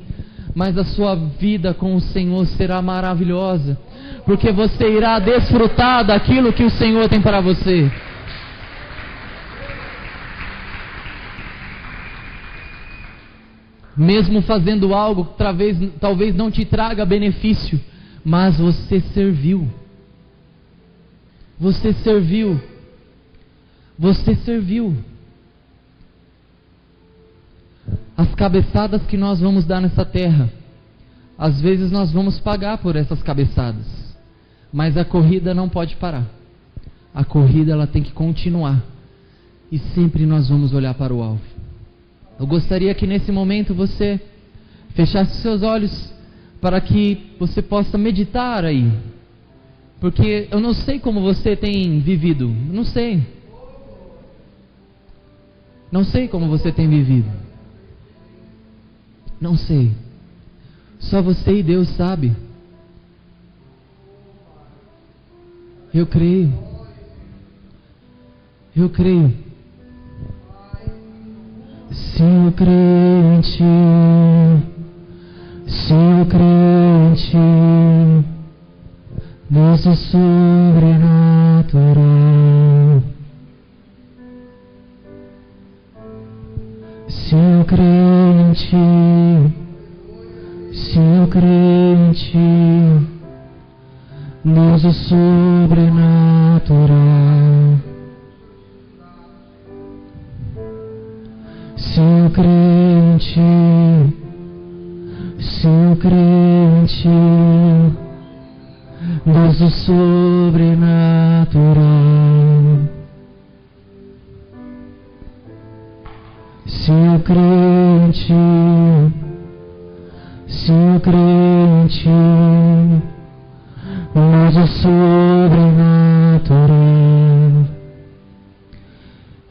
mas a sua vida com o Senhor será maravilhosa, porque você irá desfrutar daquilo que o Senhor tem para você. Mesmo fazendo algo que talvez não te traga benefício, mas você serviu. Você serviu. Você serviu. As cabeçadas que nós vamos dar nessa terra, às vezes nós vamos pagar por essas cabeçadas, mas a corrida não pode parar. A corrida ela tem que continuar, e sempre nós vamos olhar para o alvo. Eu gostaria que nesse momento você fechasse seus olhos para que você possa meditar aí, porque eu não sei como você tem vivido, não sei como você tem vivido, não sei, só você e Deus sabe. Eu creio, se eu creio em Ti, se eu creio em Ti, Deus é sobrenatural. Se eu creio em Ti, se eu creio em Ti, Deus é sobrenatural. Se eu creio em Ti, se eu creio em Ti, Deus é sobrenatural. Se eu creio em Ti, se eu creio em Ti, Deus é sobrenatural.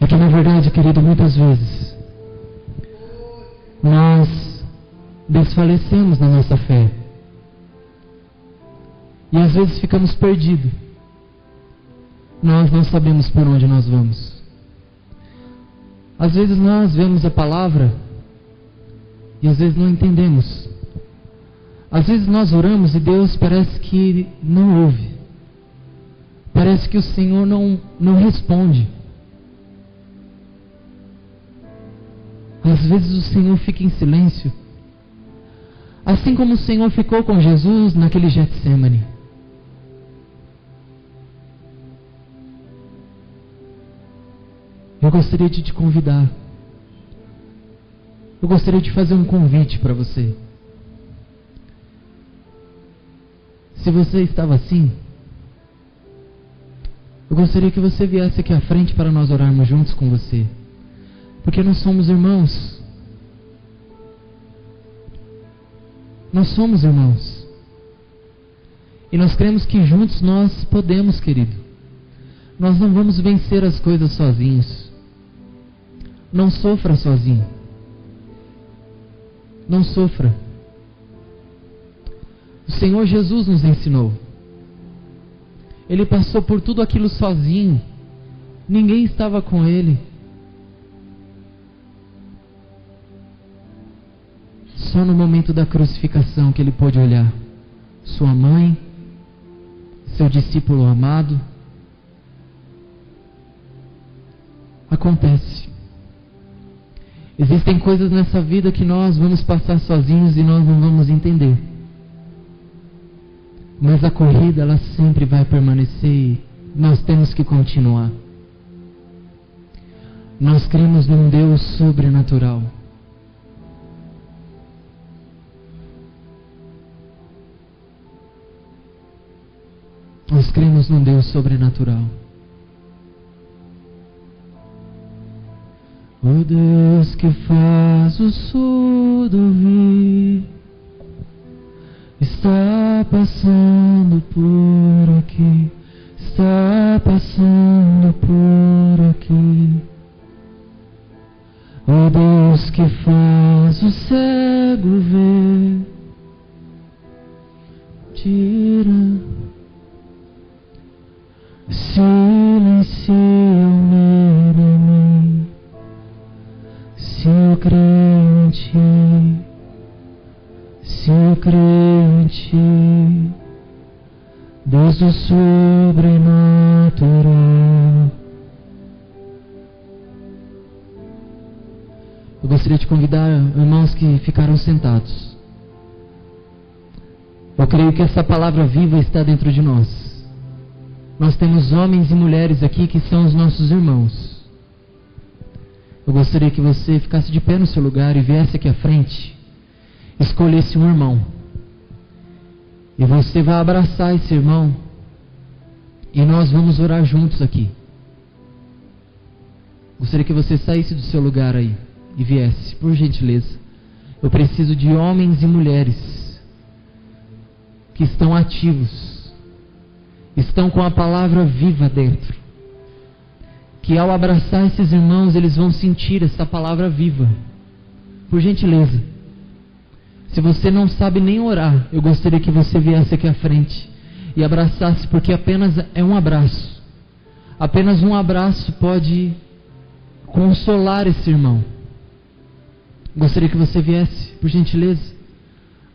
É que na verdade, querido, muitas vezes nós desfalecemos na nossa fé. E às vezes ficamos perdidos. Nós não sabemos por onde nós vamos. Às vezes nós vemos a palavra e às vezes não entendemos. Às vezes nós oramos e Deus parece que não ouve. Parece que o Senhor não responde. Às vezes o Senhor fica em silêncio, assim como o Senhor ficou com Jesus naquele Getsemane. Eu gostaria de te convidar, eu gostaria de fazer um convite para você. Se você estava assim, eu gostaria que você viesse aqui à frente para nós orarmos juntos com você. Porque nós somos irmãos. Nós somos irmãos. E nós cremos que juntos nós podemos, querido. Nós não vamos vencer as coisas sozinhos. Não sofra sozinho. Não sofra. O Senhor Jesus nos ensinou. Ele passou por tudo aquilo sozinho. Ninguém estava com Ele. Só no momento da crucificação que Ele pôde olhar sua mãe, seu discípulo amado. Acontece. Existem coisas nessa vida que nós vamos passar sozinhos e nós não vamos entender. Mas a corrida, ela sempre vai permanecer e nós temos que continuar. Nós cremos num Deus sobrenatural. Nós cremos num Deus sobrenatural. O Deus que faz o surdo ouvir está passando por aqui, está passando por aqui. O Deus que faz o cego ver, tira, silencia o medo em mim. Se eu creio em Ti, se eu creio em Ti, Deus do sobrenatural. Eu gostaria de convidar irmãos que ficaram sentados. Eu creio que essa palavra viva está dentro de nós. Nós temos homens e mulheres aqui que são os nossos irmãos. Eu gostaria que você ficasse de pé no seu lugar e viesse aqui à frente, escolhesse um irmão. E você vai abraçar esse irmão e nós vamos orar juntos aqui. Gostaria que você saísse do seu lugar aí e viesse, por gentileza. Eu preciso de homens e mulheres que estão ativos, estão com a palavra viva dentro, que ao abraçar esses irmãos eles vão sentir essa palavra viva. Por gentileza, se você não sabe nem orar, eu gostaria que você viesse aqui à frente e abraçasse, porque apenas é um abraço. Apenas um abraço pode consolar esse irmão. Gostaria que você viesse, por gentileza.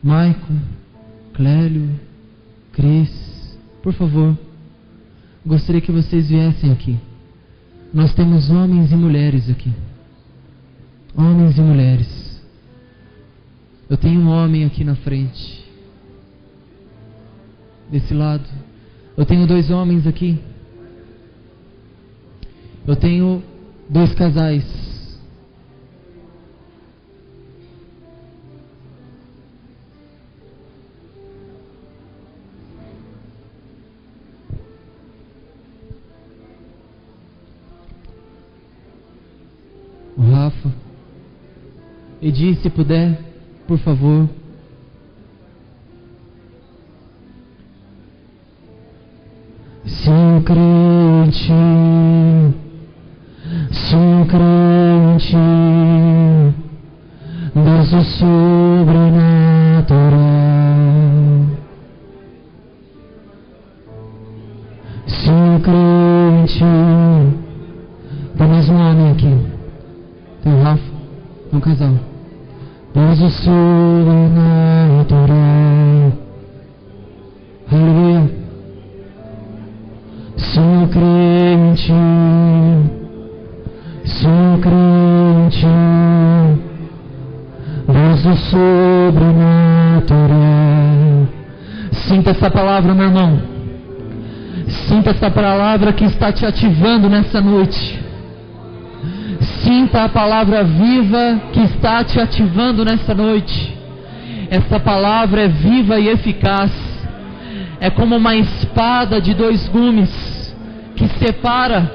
Maicon, Clélio, Cris, por favor. Gostaria que vocês viessem aqui. Nós temos homens e mulheres aqui. Homens e mulheres. Eu tenho um homem aqui na frente. Desse lado. Eu tenho 2 homens aqui. Eu tenho 2 casais. O Rafa. Edi, se puder, por favor. Se eu creio em Ti, se eu creio em Ti, Deus do sobrenatural. Se eu creio em Ti, tem mais um homem aqui. Tem o Rafa, tem um casal. Deus do sobrenatural. Aleluia. Se eu creio em Ti, se eu creio em Ti, Deus do sobrenatural. Sinta essa palavra, meu irmão. Sinta essa palavra que está te ativando nessa noite. Sinta a palavra viva que está te ativando nessa noite. Essa palavra é viva e eficaz. É como uma espada de 2 gumes que separa,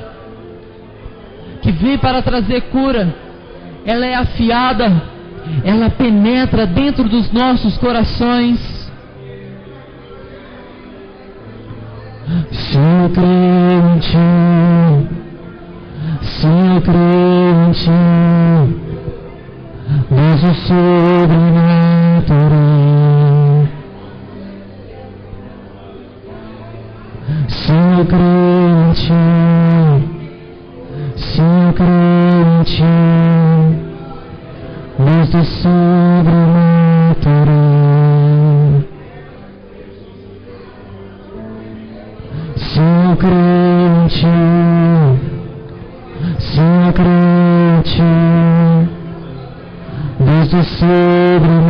que vem para trazer cura. Ela é afiada, ela penetra dentro dos nossos corações. Se eu creio em Ti, se eu creio em Ti, Deus do sobrenatural. Se eu creio em Ti, se eu creio em Ti, Deus do sobrenatural. Se eu creio em Ti, se eu creio em Ti, Deus do sobrenatural.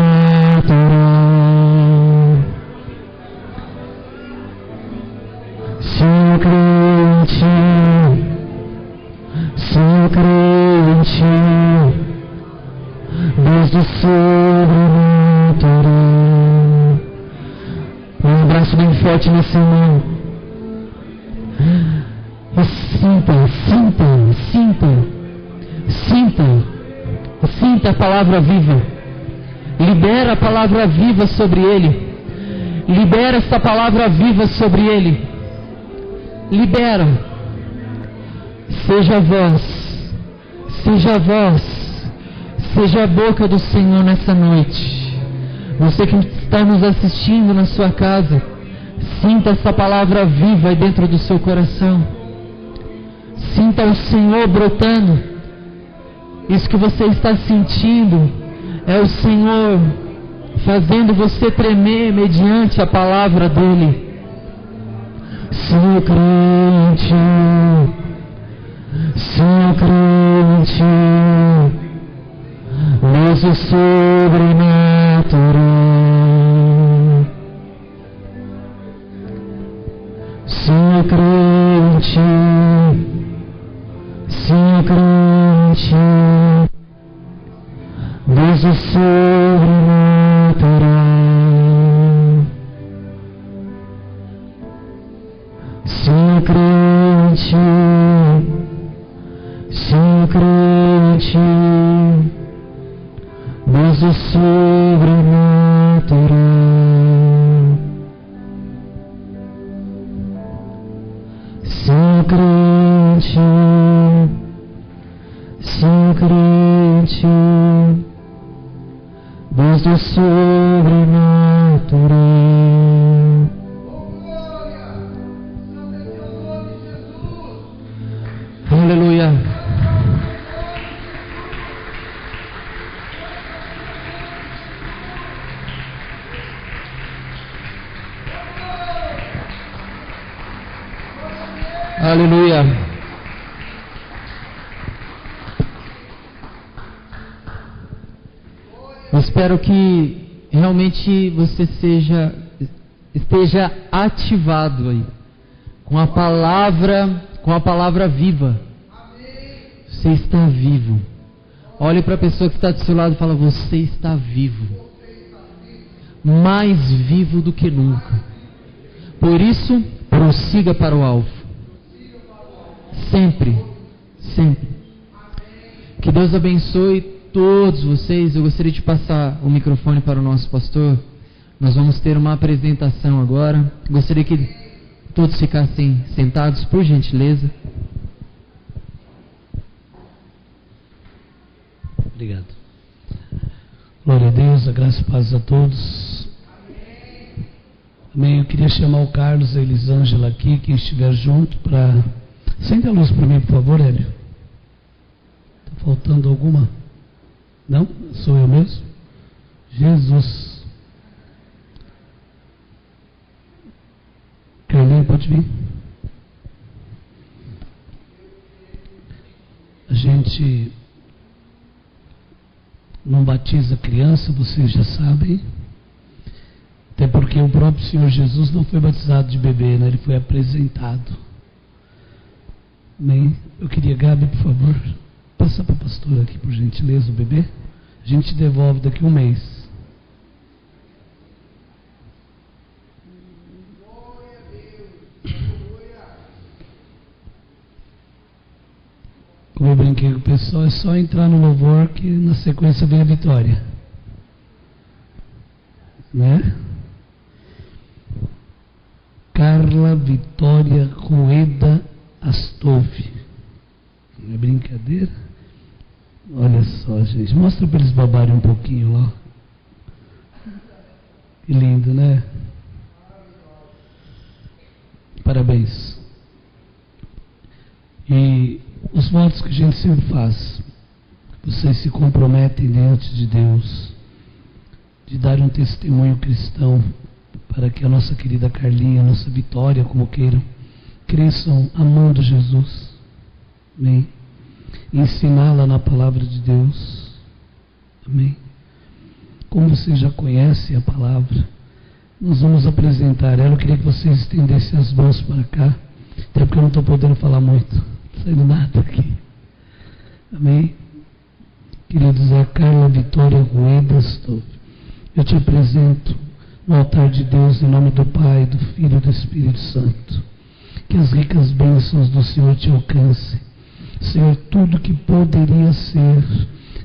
bem forte nessa mão. E sinta a palavra viva. Libera a palavra viva sobre ele. Libera essa palavra viva sobre ele. Libera. Seja a voz, seja a boca do Senhor nessa noite. Você que está nos assistindo na sua casa, sinta essa palavra viva aí dentro do seu coração. Sinta o Senhor brotando. Isso que você está sentindo é o Senhor fazendo você tremer mediante a palavra dele. Sou crente, mas o sobrenatural. Sou crente, mas o sobrenatural. Sou crente, mas o sobrenatural. Sou crente, mas o sobrenatural. Aleluia. Aleluia. Eu espero que realmente você esteja ativado aí com a palavra viva. Você está vivo. Olhe para a pessoa que está do seu lado e fala: você está vivo. Mais vivo do que nunca. Por isso, prossiga para o alvo. Sempre. Que Deus abençoe todos vocês. Eu gostaria de passar o microfone para o nosso pastor. Nós vamos ter uma apresentação agora. Gostaria que todos ficassem sentados, por gentileza. Obrigado. Glória a Deus, a graça e a paz a todos. Amém. Eu queria chamar o Carlos e a Elisângela aqui, quem estiver junto, para... Acende a luz para mim, por favor, Hélio. Está faltando alguma? Não? Sou eu mesmo? Jesus. Carlinhos, pode vir. A gente não batiza criança, vocês já sabem. Até porque o próprio Senhor Jesus não foi batizado de bebê, né? Ele foi apresentado. Amém? Eu queria, Gabi, por favor, passa para a pastora aqui, por gentileza, o bebê. A gente devolve daqui a um mês. Como eu brinquei com o pessoal, é só entrar no louvor que na sequência vem a vitória. Né? Carla Vitória Rueda Astolfi. Não é brincadeira? Olha só, gente. Mostra para eles babarem um pouquinho lá. Que lindo, né? Parabéns. E os votos que a gente sempre faz, vocês se comprometem diante de Deus de dar um testemunho cristão para que a nossa querida Carlinha, a nossa Vitória, como queiram, cresçam amando Jesus. Amém? Ensiná-la na palavra de Deus. Amém? Como você já conhece a palavra, nós vamos apresentar ela. Eu queria que vocês estendessem as mãos para cá, até porque eu não estou podendo falar muito, não saindo nada aqui. Amém? Queridos, é Carla Vitória Rueda Astolfi. Eu te apresento no altar de Deus, em nome do Pai, do Filho e do Espírito Santo. Que as ricas bênçãos do Senhor te alcancem. Senhor, tudo que poderia ser,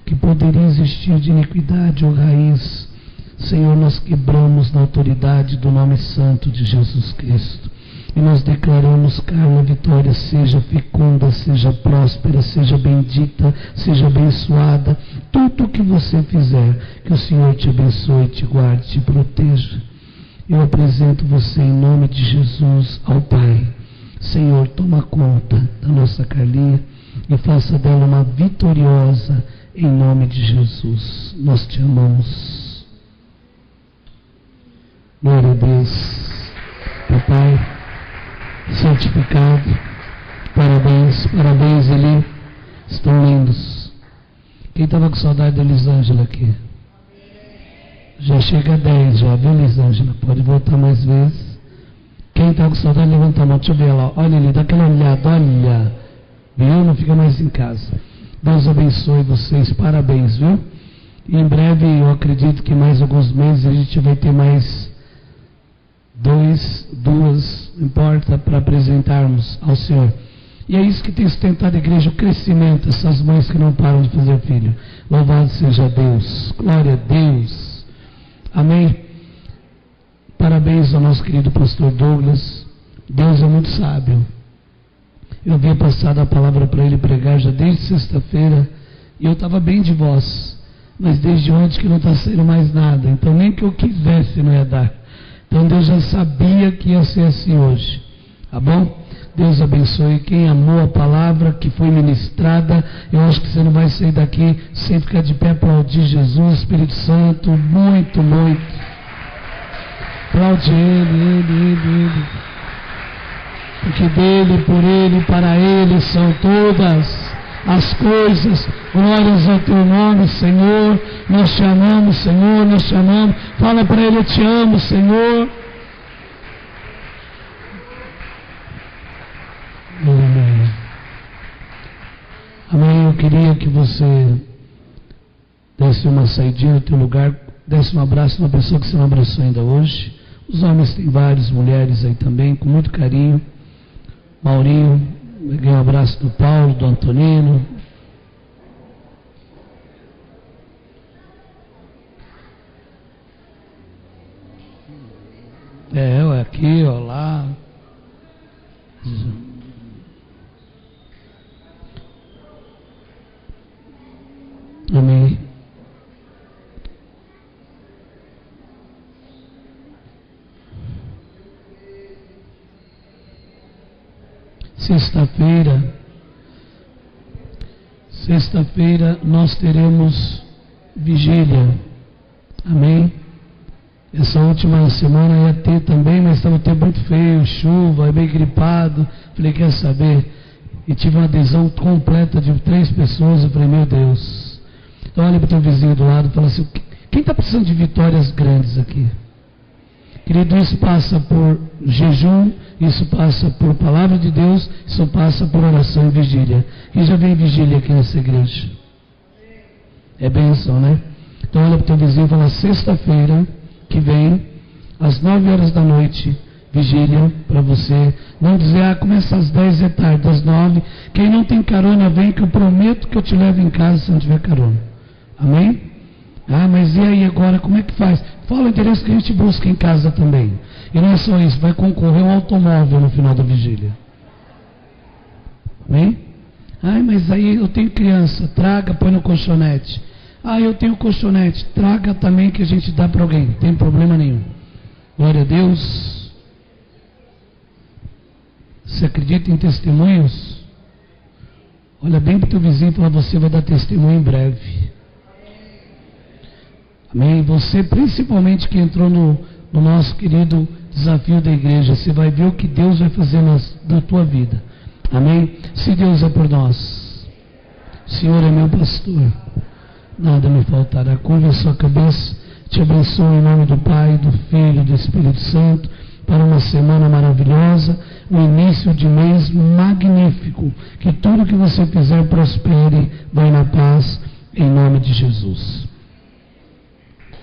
que poderia existir de iniquidade ou raiz, Senhor, nós quebramos na autoridade do nome santo de Jesus Cristo. E nós declaramos que a vitória seja fecunda, seja próspera, seja bendita, seja abençoada. Tudo o que você fizer, que o Senhor te abençoe, te guarde, te proteja. Eu apresento você em nome de Jesus ao Pai. Senhor, toma conta da nossa Carlinha e faça dela uma vitoriosa em nome de Jesus. Nós te amamos. Glória a Deus. Papai, santificado, parabéns, Eli, estão lindos. Quem estava com saudade da Elisângela aqui? Já chega a 10 já, viu, Elisângela? Pode voltar mais vezes. Quem está com saudade, levanta a mão, deixa eu ver lá, olha ali, dá aquela olhada, olha, viu? Não fica mais em casa. Deus abençoe vocês, parabéns, viu? E em breve, eu acredito que mais alguns meses a gente vai ter mais duas, não importa, para apresentarmos ao Senhor. E é isso que tem sustentado a igreja, o crescimento, essas mães que não param de fazer filho. Louvado seja Deus, glória a Deus, amém. Parabéns ao nosso querido pastor Douglas. Deus é muito sábio. Eu havia passado a palavra para ele pregar já desde sexta-feira, e eu estava bem de voz, mas desde ontem que não está saindo mais nada, então nem que eu quisesse não ia dar. Então Deus já sabia que ia ser assim hoje, tá bom? Deus abençoe. Quem amou a palavra que foi ministrada, eu acho que você não vai sair daqui sem ficar de pé, aplaudir Jesus, Espírito Santo, muito, muito. Aplaude ele. Porque dele, por ele, para ele são todas as coisas. Glórias ao teu nome, Senhor. Nós te amamos, Senhor, nós te amamos. Fala para ele, eu te amo, Senhor. Amém. Amém. Eu queria que você desse uma saidinha no teu lugar, desse um abraço numa pessoa que você não abraçou ainda hoje. Os homens têm várias mulheres aí também, com muito carinho. Maurinho, peguei um abraço do Paulo, do Antonino. Aqui, ó, lá. Amém. Sexta-feira nós teremos vigília, amém? Essa última semana ia ter também, mas estava o tempo muito feio, chuva, bem gripado. Falei, quer saber? E tive uma adesão completa de 3 pessoas. Eu falei, meu Deus. Então olha para o teu vizinho do lado e fala assim, quem está precisando de vitórias grandes aqui? Querido, isso passa por jejum, isso passa por palavra de Deus, isso passa por oração e vigília. E já vem vigília aqui nessa igreja. É bênção, né? Então olha para o teu vizinho e fala, sexta-feira que vem, às 9 horas da noite, vigília para você. Não dizer, começa às 10 da tarde, às 9. Quem não tem carona, vem, que eu prometo que eu te levo em casa se não tiver carona. Amém? Mas e aí agora, como é que faz? Fala o endereço que a gente busca em casa também. E não é só isso, vai concorrer um automóvel no final da vigília. Amém? Mas aí eu tenho criança, traga, põe no colchonete. Eu tenho colchonete, traga também que a gente dá para alguém, não tem problema nenhum. Glória a Deus. Você acredita em testemunhos? Olha bem para o teu vizinho e fala, você vai dar testemunho em breve. Amém? Você, principalmente que entrou no nosso querido desafio da igreja, você vai ver o que Deus vai fazer na tua vida. Amém? Se Deus é por nós, o Senhor é meu pastor, nada me faltará. Curva a sua cabeça, te abençoe em nome do Pai, do Filho e do Espírito Santo, para uma semana maravilhosa, um início de mês magnífico. Que tudo que você fizer prospere, vai na paz, em nome de Jesus.